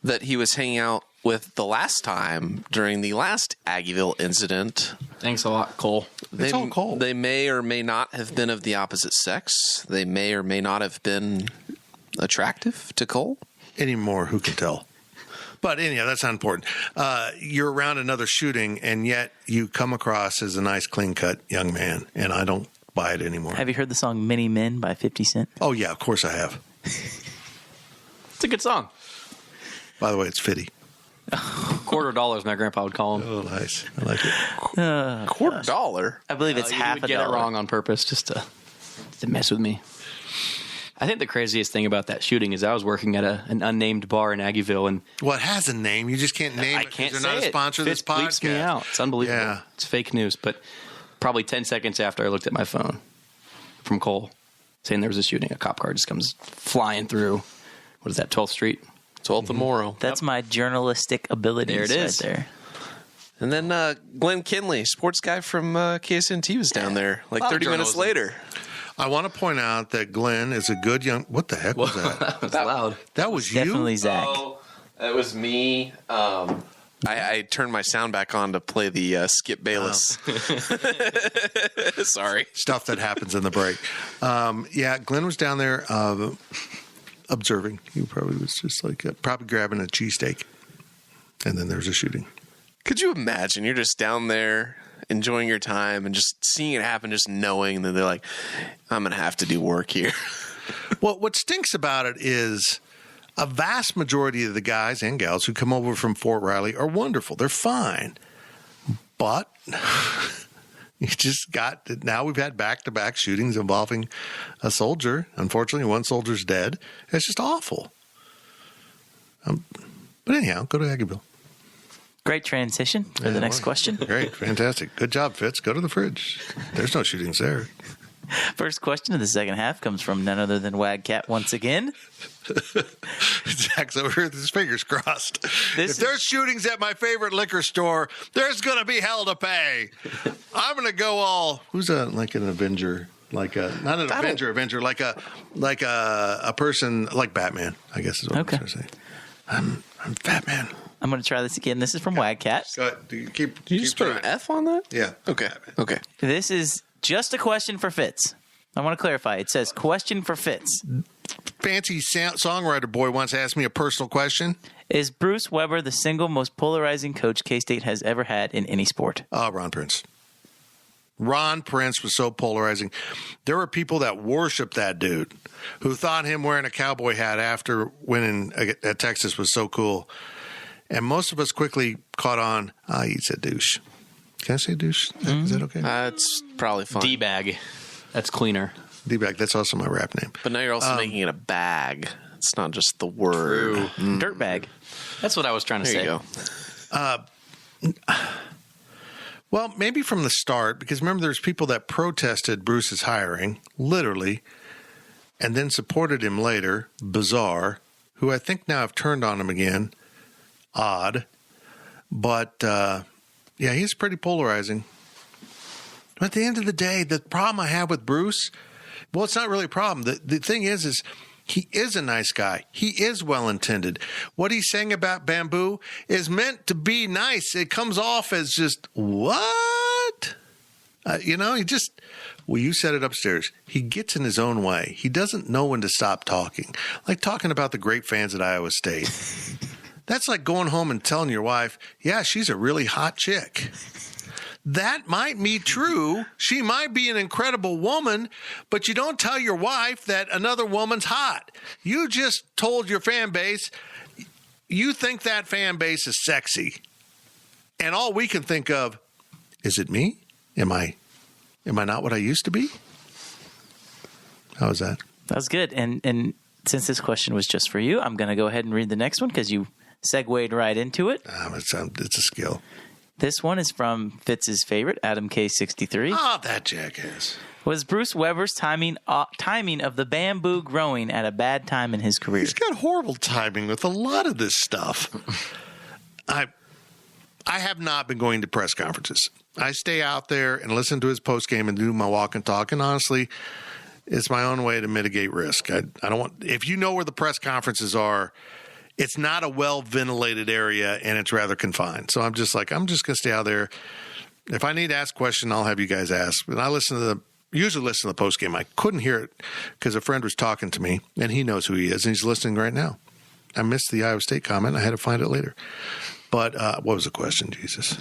that he was hanging out with the last time during the last Aggieville incident. Thanks a lot, Cole. It's all Cole. They may or may not have been of the opposite sex. They may or may not have been attractive to Cole. Anymore, who can tell? But anyhow, that's not important. You're around another shooting, and yet you come across as a nice, clean-cut young man, and I don't buy it anymore. Have you heard the song Many Men by 50 Cent? Oh, yeah, of course I have. It's a good song. By the way, it's $50. $quarter, my grandpa would call him. Oh, nice. I like it. $quarter? I believe it's half a dollar. Get it wrong on purpose just to mess with me. I think the craziest thing about that shooting is I was working at an unnamed bar in Aggieville, and well, it has a name. You just can't name it. I can't say they're not a sponsor of this podcast. Bleeps me out. It's unbelievable. Yeah. It's fake news. But probably 10 seconds after I looked at my phone from Cole saying there was a shooting, a cop car just comes flying through. What is that? 12th Street. 12th and Morrow. That's my journalistic ability. There it is. Right there. And then Glenn Kinley, sports guy from KSNT, was down there like 30 minutes later. I want to point out that Glenn is a good young... What the heck was that? That was loud. That was you? Definitely Zach. Oh, that was me. I turned my sound back on to play the Skip Bayless. Oh. Sorry. Stuff that happens in the break. Yeah, Glenn was down there observing. He probably was just like probably grabbing a cheesesteak. And then there's a shooting. Could you imagine? You're just down there enjoying your time and just seeing it happen, just knowing that they're like, I'm going to have to do work here. Well, what stinks about it is a vast majority of the guys and gals who come over from Fort Riley are wonderful. They're fine. But you just got, now we've had back-to-back shootings involving a soldier. Unfortunately, one soldier's dead. It's just awful. But anyhow, go to Aggieville. Great transition for the next question. Great. Fantastic. Good job, Fitz. Go to the fridge. There's no shootings there. First question of the second half comes from none other than Wagcat once again. Zach's over here with his fingers crossed. If there's shootings at my favorite liquor store, there's going to be hell to pay. I'm going to go all... Who's like an Avenger? Like a... Not an Avenger, like a person like Batman, I guess is what I'm trying to say. I'm Batman. I'm going to try this again. This is from Wagcat. Go ahead. Did you just put an F on that? Yeah. Okay. This is just a question for Fitz. I want to clarify. It says question for Fitz. Fancy songwriter boy wants to ask me a personal question. Is Bruce Weber the single most polarizing coach K-State has ever had in any sport? Ron Prince. Ron Prince was so polarizing. There were people that worshiped that dude who thought him wearing a cowboy hat after winning at Texas was so cool. And most of us quickly caught on, he's a douche. Can I say douche? Is that okay? It's probably fine. D-bag. That's cleaner. D-bag, that's also my rap name. But now you're also making it a bag. It's not just the word. Dirt bag. That's what I was trying to say. There you go. Well, maybe from the start, because remember there's people that protested Bruce's hiring, literally, and then supported him later, bizarre, who I think now have turned on him again. Odd. But, yeah, he's pretty polarizing. But at the end of the day, the problem I have with Bruce, well, it's not really a problem. The thing is he is a nice guy. He is well-intended. What he's saying about bamboo is meant to be nice. It comes off as just, what? You said it upstairs. He gets in his own way. He doesn't know when to stop talking. Like talking about the great fans at Iowa State. That's like going home and telling your wife, yeah, she's a really hot chick. That might be true. She might be an incredible woman, but you don't tell your wife that another woman's hot. You just told your fan base you think that fan base is sexy. And all we can think of, is it me? Am I not what I used to be? How was that? That was good. And since this question was just for you, I'm going to go ahead and read the next one because you segued right into it. It's a skill. This one is from Fitz's favorite, Adam K63. Oh, that jackass. Was Bruce Weber's timing of the bamboo growing at a bad time in his career? He's got horrible timing with a lot of this stuff. I have not been going to press conferences. I stay out there and listen to his postgame and do my walk and talk. And honestly, it's my own way to mitigate risk. I don't want, if you know where the press conferences are, it's not a well-ventilated area, and it's rather confined. So I'm just going to stay out there. If I need to ask a question, I'll have you guys ask. And I usually listen to the postgame. I couldn't hear it because a friend was talking to me, and he knows who he is, and he's listening right now. I missed the Iowa State comment. I had to find it later. But what was the question, Jesus?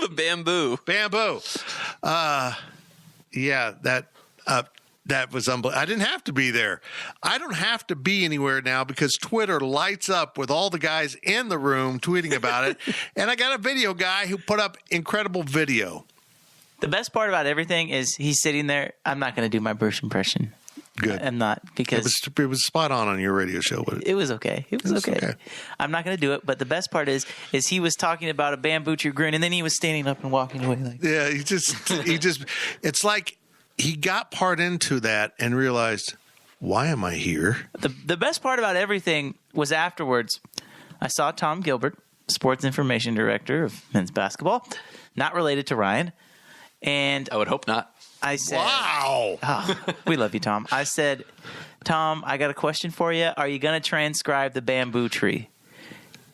The bamboo. Bamboo. Yeah, that was unbelievable. I didn't have to be there. I don't have to be anywhere now because Twitter lights up with all the guys in the room tweeting about it. And I got a video guy who put up incredible video. The best part about everything is he's sitting there. I'm not going to do my Bruce impression. Good. I'm not, because it was spot on your radio show. It was okay. It was okay. I'm not going to do it. But the best part is he was talking about a bamboo tree growing, and then he was standing up and walking away. Like, yeah, he just. It's like he got part into that and realized, why am I here? The best part about everything was afterwards. I saw Tom Gilbert, sports information director of men's basketball, not related to Ryan, and I would hope not. I said, wow. Oh, we love you, Tom. I said, Tom, I got a question for you. Are you going to transcribe the bamboo tree?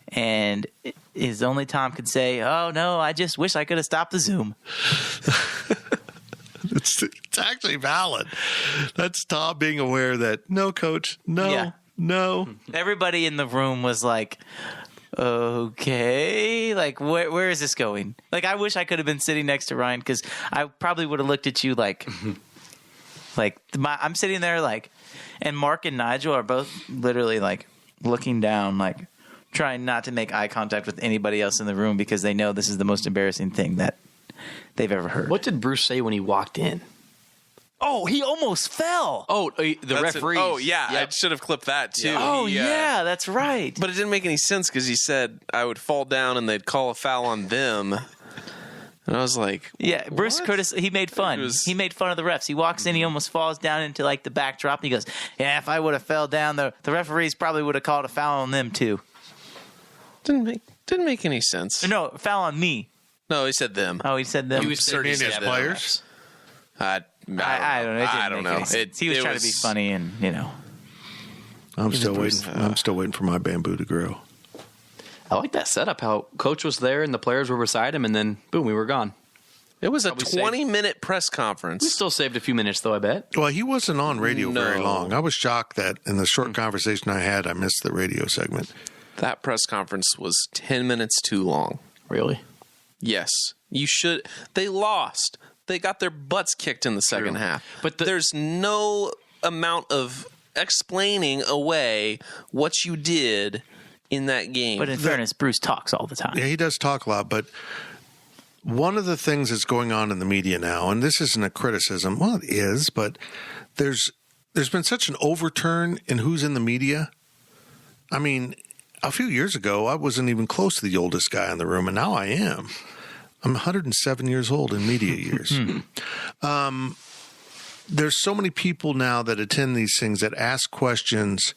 And his only Tom could say, oh, no, I just wish I could have stopped the Zoom. It's actually valid. That's Tom being aware that, no, coach, no. Everybody in the room was like, okay, like where is this going? Like, I wish I could have been sitting next to Ryan, because I probably would have looked at you like I'm sitting there like, and Mark and Nigel are both literally like looking down, like trying not to make eye contact with anybody else in the room because they know this is the most embarrassing thing that they've ever heard. What did Bruce say when he walked in? Oh, he almost fell. Oh, the referee. Oh, yeah. Yep. I should have clipped that, too. Oh, yeah, that's right. But it didn't make any sense because he said I would fall down and they'd call a foul on them. And I was like, yeah, Bruce Curtis, he made fun. He made fun of the refs. He walks in, he almost falls down into like the backdrop. And he goes, yeah, if I would have fell down, the referees probably would have called a foul on them, too. Didn't make any sense. No, foul on me. No, he said them. Oh, he said them. He was certain his players. I don't know. He was trying to be funny, and I'm still waiting for my bamboo to grow. I like that setup. How coach was there and the players were beside him, and then boom, we were gone. It was a 20-minute press conference. We still saved a few minutes, though, I bet. Well, he wasn't on radio very long. I was shocked that in the short conversation I had, I missed the radio segment. That press conference was 10 minutes too long. Really? Yes. You should. They lost. They got their butts kicked in the second half. But there's no amount of explaining away what you did in that game. But in fairness, Bruce talks all the time. Yeah, he does talk a lot. But one of the things that's going on in the media now, and this isn't a criticism. Well, it is, but there's been such an overturn in who's in the media. I mean, a few years ago, I wasn't even close to the oldest guy in the room, and now I am. I'm 107 years old in media years. There's so many people now that attend these things that ask questions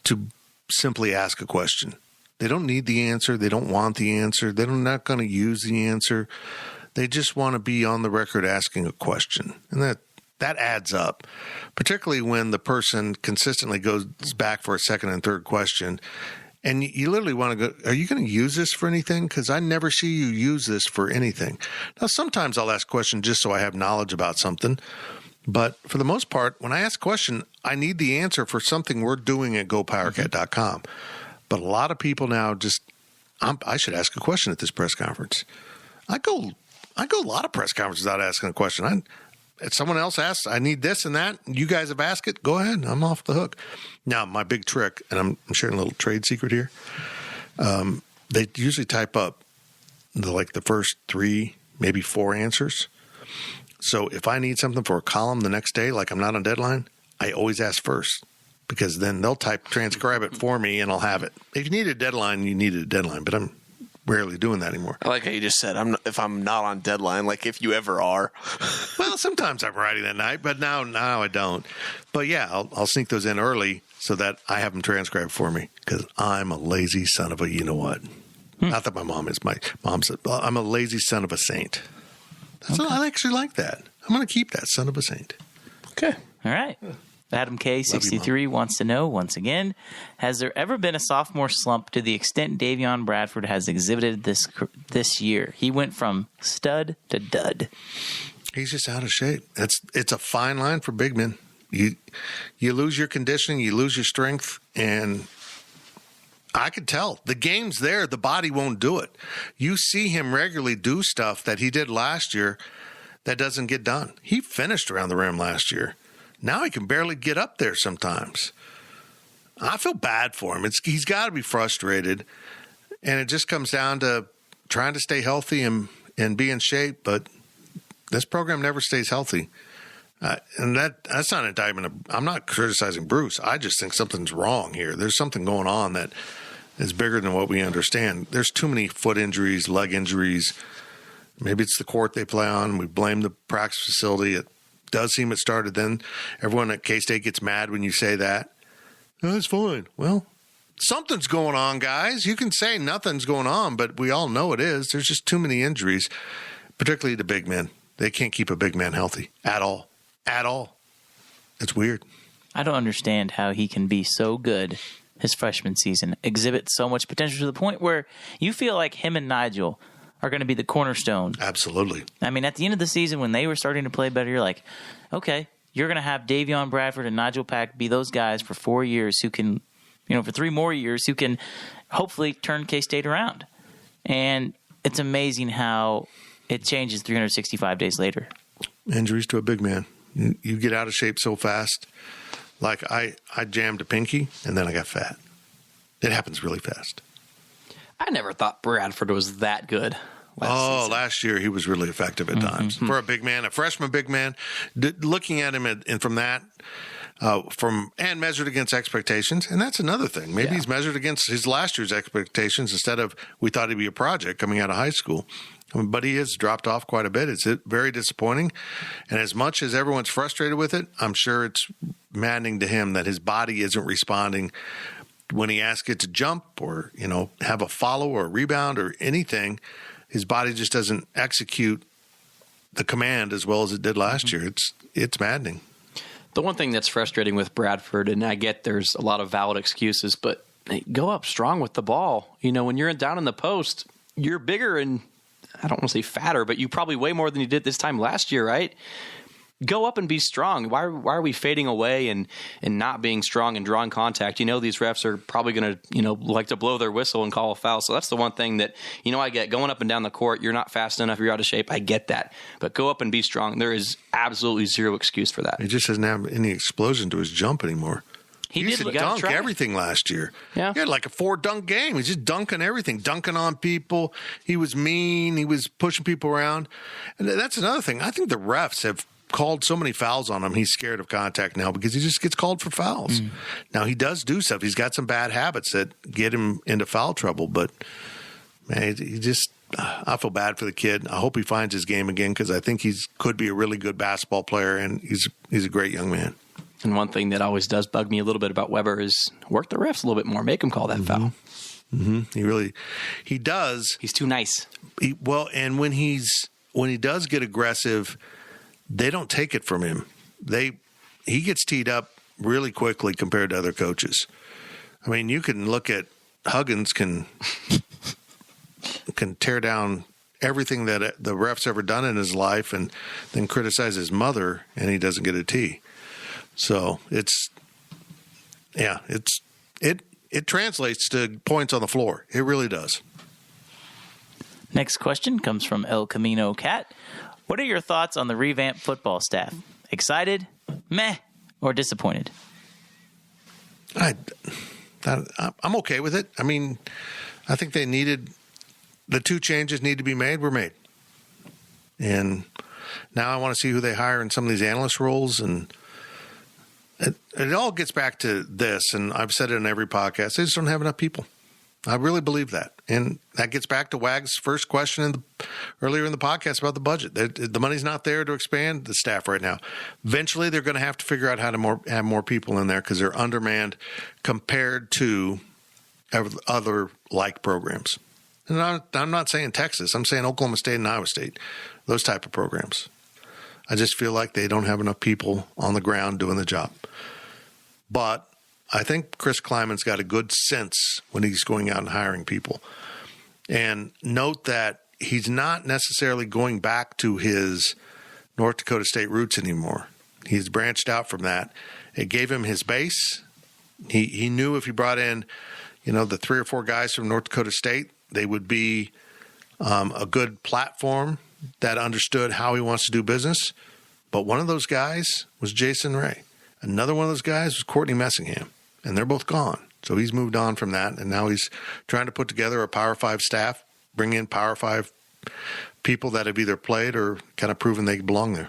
to simply ask a question. They don't need the answer. They don't want the answer. They're not going to use the answer. They just want to be on the record asking a question. And that adds up, particularly when the person consistently goes back for a second and third question. And you literally want to go, are you going to use this for anything? Because I never see you use this for anything. Now, sometimes I'll ask a question just so I have knowledge about something. But for the most part, when I ask a question, I need the answer for something we're doing at GoPowerCat.com. But a lot of people now I should ask a question at this press conference. I go a lot of press conferences without asking a question. If someone else asks, I need this and that, you guys have asked it, go ahead. I'm off the hook. Now, my big trick, and I'm sharing a little trade secret here, they usually type up the first 3, maybe 4 answers. So if I need something for a column the next day, like I'm not on deadline, I always ask first, because then they'll transcribe it for me and I'll have it. If you need a deadline, you need a deadline, but I'm rarely doing that anymore. I like how you just said, if I'm not on deadline, like if you ever are. Well, sometimes I'm writing that night, but now I don't. But yeah, I'll sneak those in early so that I have them transcribed for me, because I'm a lazy son of a you-know-what. Not that my mom is. My mom said, well, I'm a lazy son of a saint. I actually like that. I'm going to keep that, son of a saint. Okay. All right. Adam K. 63 wants to know, once again, has there ever been a sophomore slump to the extent Davion Bradford has exhibited this year? He went from stud to dud. He's just out of shape. It's a fine line for big men. You lose your conditioning, you lose your strength, and I could tell. The game's there. The body won't do it. You see him regularly do stuff that he did last year that doesn't get done. He finished around the rim last year. Now he can barely get up there sometimes. I feel bad for him. He's got to be frustrated, and it just comes down to trying to stay healthy and be in shape, but this program never stays healthy. And that's not an indictment. I'm not criticizing Bruce. I just think something's wrong here. There's something going on that is bigger than what we understand. There's too many foot injuries, leg injuries. Maybe it's the court they play on. We blame the practice facility. It does seem it started then. Everyone at K-State gets mad when you say that. Oh, that's fine. Well, something's going on, guys. You can say nothing's going on, but we all know it is. There's just too many injuries, particularly the big men. They can't keep a big man healthy at all. At all. It's weird. I don't understand how he can be so good his freshman season, exhibit so much potential to the point where you feel like him and Nigel are going to be the cornerstone. Absolutely. I mean, at the end of the season, when they were starting to play better, you're like, okay, you're going to have Davion Bradford and Nigel Pack be those guys for 4 years who can, for 3 more years, who can hopefully turn K-State around. And it's amazing how it changes 365 days later. Injuries to a big man. You get out of shape so fast. Like I jammed a pinky and then I got fat. It happens really fast. I never thought Bradford was that good. Last year he was really effective at times. For a big man, a freshman big man. Looking at him and from that, and measured against expectations. And that's another thing. Maybe he's measured against his last year's expectations instead of we thought he'd be a project coming out of high school. But he has dropped off quite a bit. It's very disappointing. And as much as everyone's frustrated with it, I'm sure it's maddening to him that his body isn't responding when he asks it to jump or, have a follow or a rebound or anything. His body just doesn't execute the command as well as it did last year. It's maddening. The one thing that's frustrating with Bradford, and I get there's a lot of valid excuses, but go up strong with the ball. When you're down in the post, you're bigger and I don't want to say fatter, but you probably weigh more than you did this time last year, right? Go up and be strong. Why are we fading away and not being strong and drawing contact? These refs are probably going to, like to blow their whistle and call a foul. So that's the one thing that, I get going up and down the court. You're not fast enough. You're out of shape. I get that. But go up and be strong. There is absolutely zero excuse for that. He just doesn't have any explosion to his jump anymore. He used to dunk everything last year. Yeah. He had like a 4-dunk game. He's just dunking everything, dunking on people. He was mean. He was pushing people around. And that's another thing. I think the refs have called so many fouls on him. He's scared of contact now because he just gets called for fouls. Now, he does do stuff. He's got some bad habits that get him into foul trouble. But, man, I feel bad for the kid. I hope he finds his game again because I think he could be a really good basketball player, and he's a great young man. And one thing that always does bug me a little bit about Weber is work the refs a little bit more. Make him call that foul. He does. He's too nice. And when he does get aggressive, they don't take it from him. He gets teed up really quickly compared to other coaches. I mean, you can look at Huggins can tear down everything that the ref's ever done in his life and then criticize his mother, and he doesn't get a tee. So it translates to points on the floor. It really does. Next question comes from El Camino Cat. What are your thoughts on the revamped football staff? Excited, meh, or disappointed? I'm okay with it. I mean, I think the 2 changes need to be made were made. And now I want to see who they hire in some of these analyst roles, and it all gets back to this, and I've said it in every podcast. They just don't have enough people. I really believe that. And that gets back to Wag's first question earlier in the podcast about the budget. The money's not there to expand the staff right now. Eventually, they're going to have to figure out how to have more people in there because they're undermanned compared to other like programs. And I'm not saying Texas. I'm saying Oklahoma State and Iowa State, those type of programs. I just feel like they don't have enough people on the ground doing the job. But I think Chris Kleiman's got a good sense when he's going out and hiring people. And note that he's not necessarily going back to his North Dakota State roots anymore. He's branched out from that. It gave him his base. He knew if he brought in, the 3 or 4 guys from North Dakota State, they would be a good platform that understood how he wants to do business. But one of those guys was Jason Ray. Another one of those guys was Courtney Messingham, and they're both gone. So he's moved on from that, and now he's trying to put together a Power 5 staff, bring in Power 5 people that have either played or kind of proven they belong there.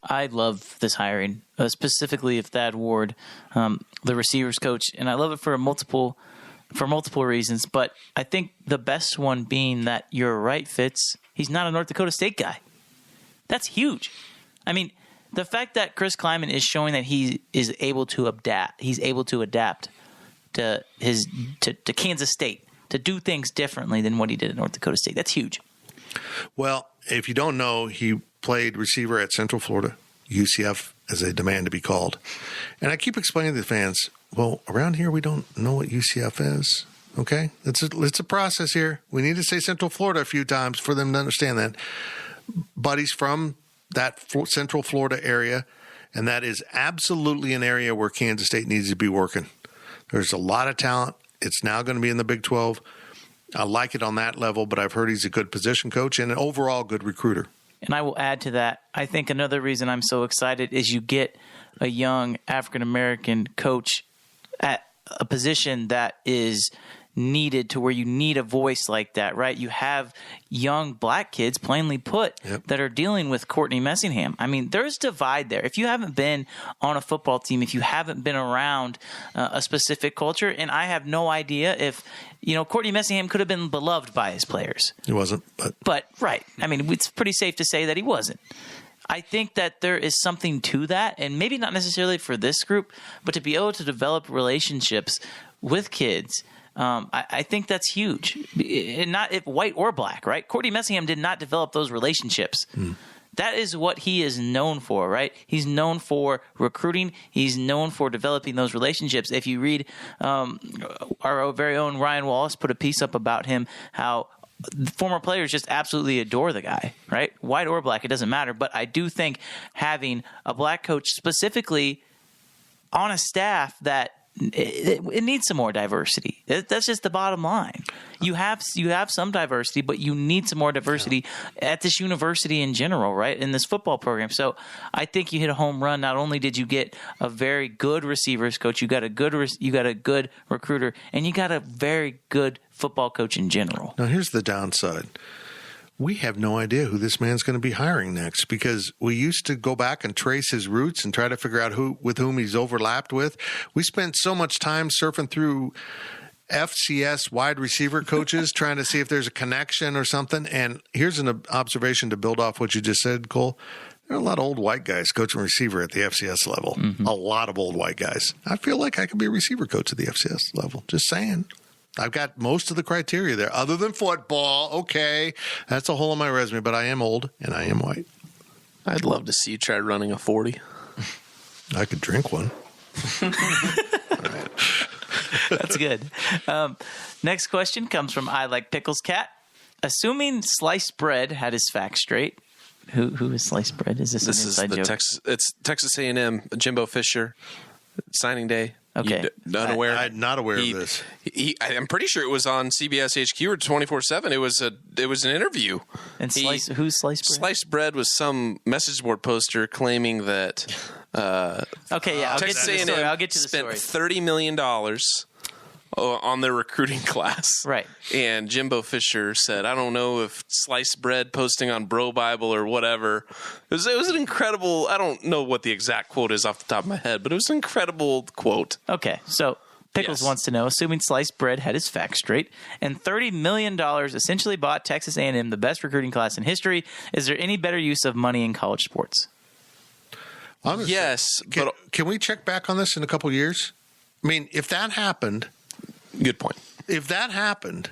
I love this hiring, specifically of Thad Ward, the receivers coach, and I love it for multiple reasons. But I think the best one being that you're right, Fitz. He's not a North Dakota State guy. That's huge. I mean, the fact that Chris Klieman is showing that he is able to adapt. He's able to adapt to Kansas State, to do things differently than what he did at North Dakota State. That's huge. Well, if you don't know, he played receiver at Central Florida, UCF, as a demand to be called. And I keep explaining to the fans, well, around here we don't know what UCF is. Okay? It's a process here. We need to say Central Florida a few times for them to understand that. But he's from that Central Florida area, and that is absolutely an area where Kansas State needs to be working. There's a lot of talent. It's now going to be in the Big 12. I like it on that level, but I've heard he's a good position coach and an overall good recruiter. And I will add to that, I think another reason I'm so excited is you get a young African-American coach at a position that is needed, to where you need a voice like that, right? You have young black kids, plainly put, that are dealing with Courtney Messingham. I mean, there's divide there. If you haven't been on a football team, if you haven't been around a specific culture, and I have no idea if, Courtney Messingham could have been beloved by his players. He wasn't. But right. I mean, it's pretty safe to say that he wasn't. I think that there is something to that, and maybe not necessarily for this group, but to be able to develop relationships with kids, I think that's huge. And not if white or black, right? Courtney Messingham did not develop those relationships. That is what he is known for, right? He's known for recruiting. He's known for developing those relationships. If you read our very own Ryan Wallace put a piece up about him, how former players just absolutely adore the guy, right? White or black, it doesn't matter. But I do think having a black coach specifically on a staff that it needs some more diversity. That's just the bottom line. You have some diversity, but you need some more diversity at this university in general, right? In this football program. So I think you hit a home run. Not only did you get a very good receivers coach, you got a good recruiter, and you got a very good football coach in general. Now here's the downside. We have no idea who this man's going to be hiring next, because we used to go back and trace his roots and try to figure out with whom he's overlapped with. We spent so much time surfing through FCS wide receiver coaches trying to see if there's a connection or something. And here's an observation to build off what you just said, Cole. There are a lot of old white guys coaching receiver at the FCS level. A lot of old white guys. I feel like I could be a receiver coach at the FCS level. Just saying. I've got most of the criteria there, other than football. Okay, that's a hole in my resume, but I am old and I am white. I'd love to see you try running a 40. I could drink one. All right. That's good. Next question comes from I Like Pickles Cat. Assuming Sliced Bread had his facts straight. Who is Sliced Bread? Is this an inside joke? It's Texas A&M, Jimbo Fisher, signing day. Okay. Unaware? I'm not aware of this. I'm pretty sure it was on CBS HQ or 24/7. It was an interview. And who's Sliced Bread? Sliced Bread was some message board poster claiming that okay, yeah, Texas A&M I'll get to the spent story. $30 million on their recruiting class. Right. And Jimbo Fisher said, I don't know if Sliced Bread posting on Bro Bible or whatever. It was an incredible, I don't know what the exact quote is off the top of my head, but it was an incredible quote. Okay, so Pickles wants to know, assuming Sliced Bread had his facts straight and $30 million essentially bought Texas A&M the best recruiting class in history, is there any better use of money in college sports? Honestly, yes. Can we check back on this in a couple years? I mean, if that happened... Good point. If that happened,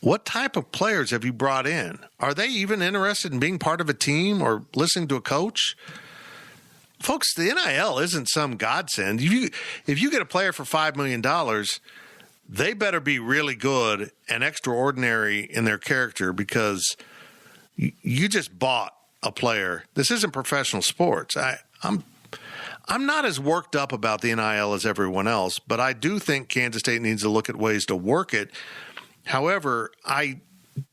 what type of players have you brought in? Are they even interested in being part of a team or listening to a coach? Folks, the NIL isn't some godsend. If you get a player for $5 million, they better be really good and extraordinary in their character, because you just bought a player. This isn't professional sports. I'm not as worked up about the NIL as everyone else, but I do think Kansas State needs to look at ways to work it. However,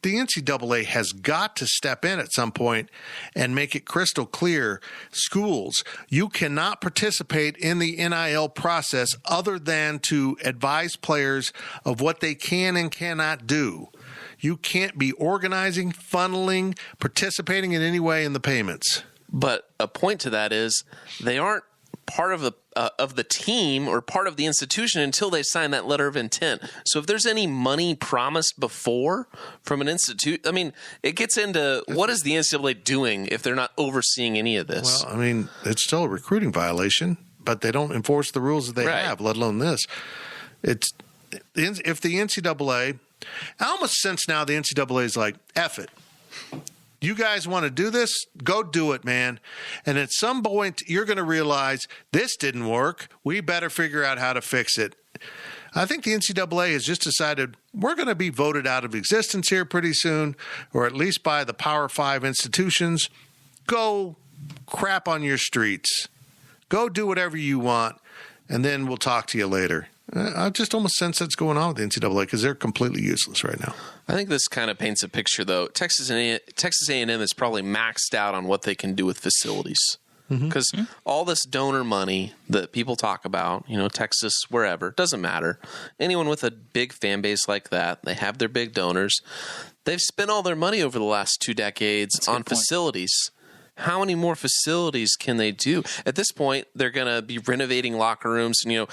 the NCAA has got to step in at some point and make it crystal clear. Schools, you cannot participate in the NIL process other than to advise players of what they can and cannot do. You can't be organizing, funneling, participating in any way in the payments. But a point to that is they aren't part of the team or part of the institution until they sign that letter of intent. So if there's any money promised before from an institute, I mean, it gets into what is the NCAA doing if they're not overseeing any of this? Well, I mean, it's still a recruiting violation, but they don't enforce the rules that they have, let alone this. If the NCAA, I almost sense now the NCAA is like, F it. You guys want to do this? Go do it, man. And at some point, you're going to realize this didn't work. We better figure out how to fix it. I think the NCAA has just decided we're going to be voted out of existence here pretty soon, or at least by the Power 5 institutions. Go crap on your streets. Go do whatever you want, and then we'll talk to you later. I just almost sense that's going on with the NCAA because they're completely useless right now. I think this kind of paints a picture, though. Texas A&M is probably maxed out on what they can do with facilities. Because all this donor money that people talk about, Texas, wherever, doesn't matter. Anyone with a big fan base like that, they have their big donors. They've spent all their money over the last 2 decades on facilities. How many more facilities can they do? At this point, they're going to be renovating locker rooms and,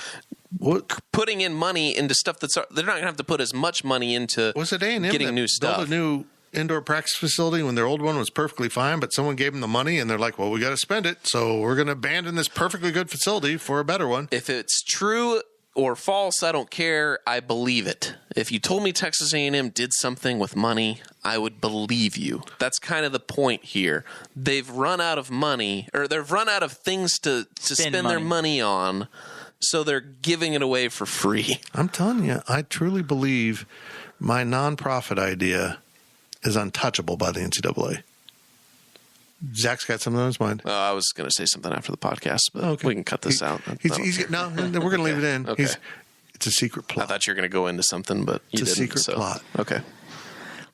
putting in money into stuff they're not going to have to put as much money into getting new stuff. Built a new indoor practice facility when their old one was perfectly fine, but someone gave them the money and they're like, well, we got to spend it, so we're going to abandon this perfectly good facility for a better one. If it's true or false, I don't care. I believe it. If you told me Texas A&M did something with money, I would believe you. That's kind of the point here. They've run out of money, or they've run out of things to spend their money on, so they're giving it away for free. I'm telling you, I truly believe my nonprofit idea is untouchable by the NCAA. Zach's got something on his mind. I was going to say something after the podcast, but we can cut this out. No, we're going to leave it in. Okay. It's a secret plot. I thought you were going to go into something, but you didn't. It's a secret plot. Okay.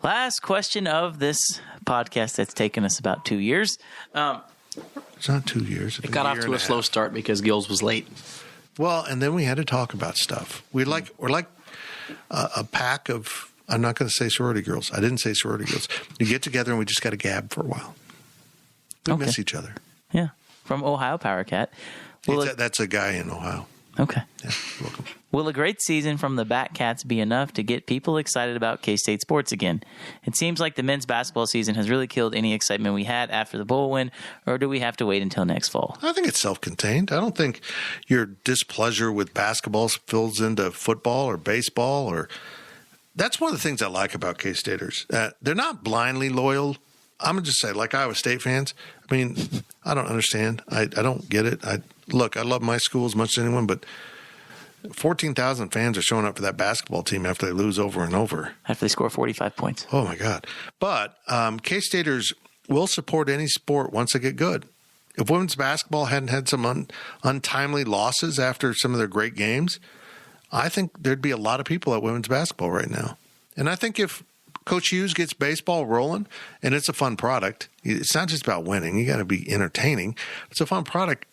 Last question of this podcast that's taken us about 2 years. It's not 2 years. It got off to a slow start because Gills was late. Well, and then we had to talk about stuff. We're like a pack of, I'm not going to say sorority girls. I didn't say sorority girls. You get together and we just got to gab for a while. We miss each other. Yeah. From Ohio Power Cat. That's a guy in Ohio. Okay. Yeah, you're welcome. Will a great season from the Batcats be enough to get people excited about K-State sports again? It seems like the men's basketball season has really killed any excitement we had after the bowl win, or do we have to wait until next fall? I think it's self-contained. I don't think your displeasure with basketball spills into football or baseball. That's one of the things I like about K-Staters. They're not blindly loyal. I'm going to just say, like Iowa State fans, I mean, I don't understand. I don't get it. I love my school as much as anyone, but 14,000 fans are showing up for that basketball team after they lose over and over. After they score 45 points. Oh, my God. But K-Staters will support any sport once they get good. If women's basketball hadn't had some untimely losses after some of their great games, I think there'd be a lot of people at women's basketball right now. And I think if Coach Hughes gets baseball rolling, and it's a fun product, it's not just about winning. You got to be entertaining. It's a fun product.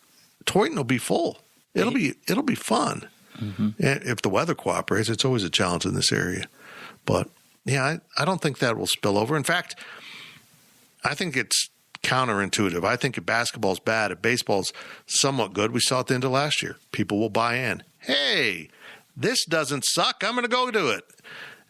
Toyton will be full. It'll be fun. Mm-hmm. If the weather cooperates, it's always a challenge in this area. But, yeah, I don't think that will spill over. In fact, I think it's counterintuitive. I think if basketball's bad, if baseball's somewhat good, we saw at the end of last year, people will buy in. Hey, this doesn't suck. I'm going to go do it.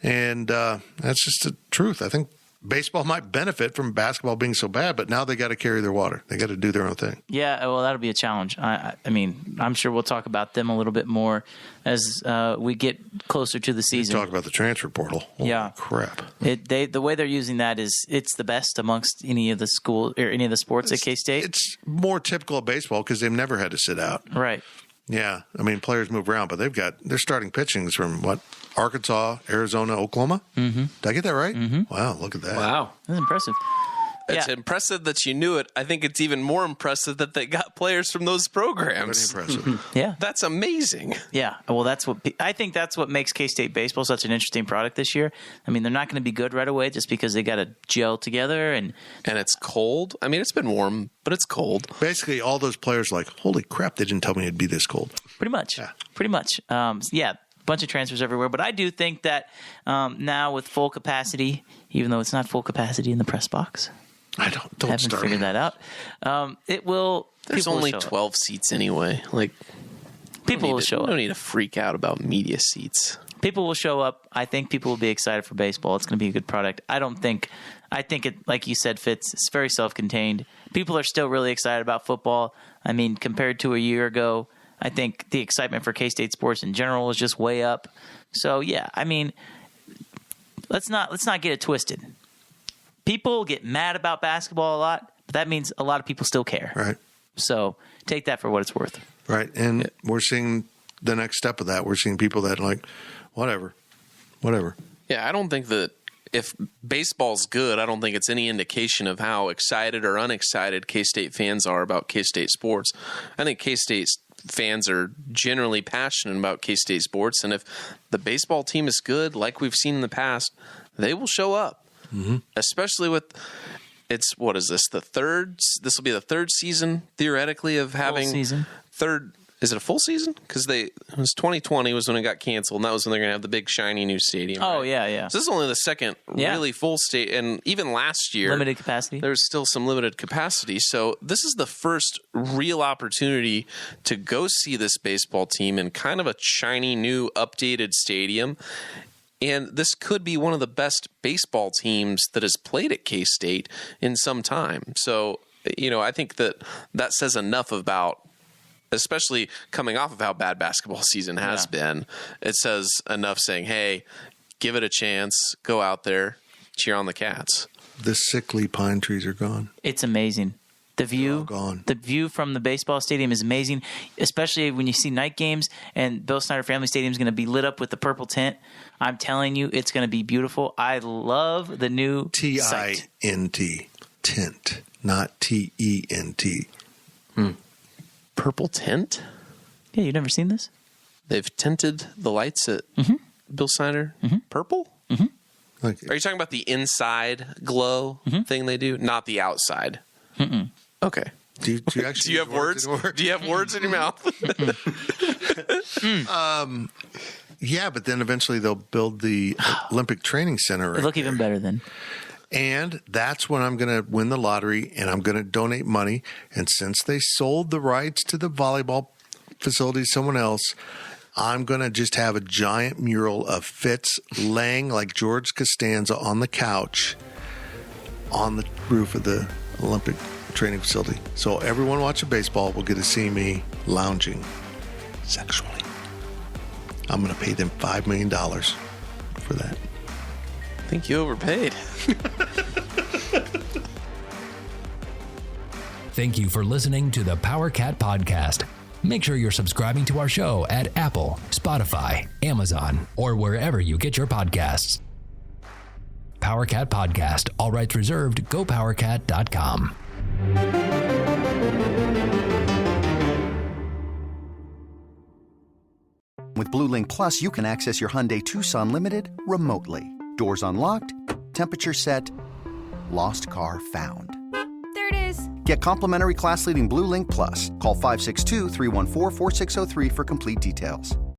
And that's just the truth. I think baseball might benefit from basketball being so bad, but now they got to carry their water. They got to do their own thing. Yeah, well, that'll be a challenge. I mean, I'm sure we'll talk about them a little bit more as we get closer to the season. Talk about the transfer portal. Holy crap. The way they're using that is it's the best amongst any of the school or any of the sports at K-State. It's more typical of baseball because they've never had to sit out. Right. Yeah, I mean, players move around, but they're starting pitchings from Arkansas, Arizona, Oklahoma. Mm-hmm. Did I get that right? Mm-hmm. Wow, look at that. Wow, that's impressive. It's impressive that you knew it. I think it's even more impressive that they got players from those programs. Very impressive. Yeah. That's amazing. Yeah. Well, I think that's what makes K-State baseball such an interesting product this year. I mean, they're not going to be good right away just because they got to gel together. And it's cold. I mean, it's been warm, but it's cold. Basically, all those players are like, holy crap, they didn't tell me it'd be this cold. Pretty much. Yeah. Pretty much. Bunch of transfers everywhere. But I do think that now with full capacity, even though it's not full capacity in the press box, haven't figured that out. It will. There's only 12 seats anyway. Like people will show up. You don't need to freak out about media seats. People will show up. I think people will be excited for baseball. It's going to be a good product. I think it, like you said, Fitz. It's very self-contained. People are still really excited about football. I mean, compared to a year ago, I think the excitement for K-State sports in general is just way up. So yeah, I mean, let's not get it twisted. People get mad about basketball a lot, but that means a lot of people still care. Right. So take that for what it's worth. Right. And we're seeing the next step of that. We're seeing people that are like, whatever. Yeah, I don't think that if baseball's good, I don't think it's any indication of how excited or unexcited K-State fans are about K-State sports. I think K-State fans are generally passionate about K-State sports, and if the baseball team is good, like we've seen in the past, they will show up. Mm-hmm. Especially with this will be the third season theoretically of having third. Is it a full season? Because it was 2020 was when it got canceled, and that was when they're going to have the big shiny new stadium. Oh, right? yeah. So this is only the second really full state, and even last year, limited capacity. There's still some limited capacity. So this is the first real opportunity to go see this baseball team in kind of a shiny new updated stadium. And this could be one of the best baseball teams that has played at K-State in some time. So, I think that says enough about, especially coming off of how bad basketball season has been, it says enough saying, hey, give it a chance, go out there, cheer on the Cats. The sickly pine trees are gone. It's amazing. The view from the baseball stadium is amazing, especially when you see night games, and Bill Snyder Family Stadium is going to be lit up with the purple tint. I'm telling you, it's going to be beautiful. I love the new T-I-N-T, tint, not T-E-N-T. Purple tint? Yeah, you've never seen this? They've tinted the lights at Bill Snyder purple? Mm-hmm. Are you talking about the inside glow thing they do, not the outside? Mm-mm. Okay. Do you have words? Do you have words in your mouth? Yeah, but then eventually they'll build the Olympic Training Center. It'll look even better then. And that's when I'm going to win the lottery, and I'm going to donate money. And since they sold the rights to the volleyball facility to someone else, I'm going to just have a giant mural of Fitz laying like George Costanza on the couch on the roof of the Olympic training facility. So everyone watching baseball will get to see me lounging sexually. I'm going to pay them $5 million for that. I think you overpaid. Thank you for listening to the PowerCat Podcast. Make sure you're subscribing to our show at Apple, Spotify, Amazon, or wherever you get your podcasts. PowerCat Podcast, all rights reserved, gopowercat.com. With Blue Link Plus, you can access your Hyundai Tucson Limited remotely. Doors unlocked, temperature set, lost car found. There it is. Get complimentary class-leading Blue Link Plus. Call 562-314-4603 for complete details.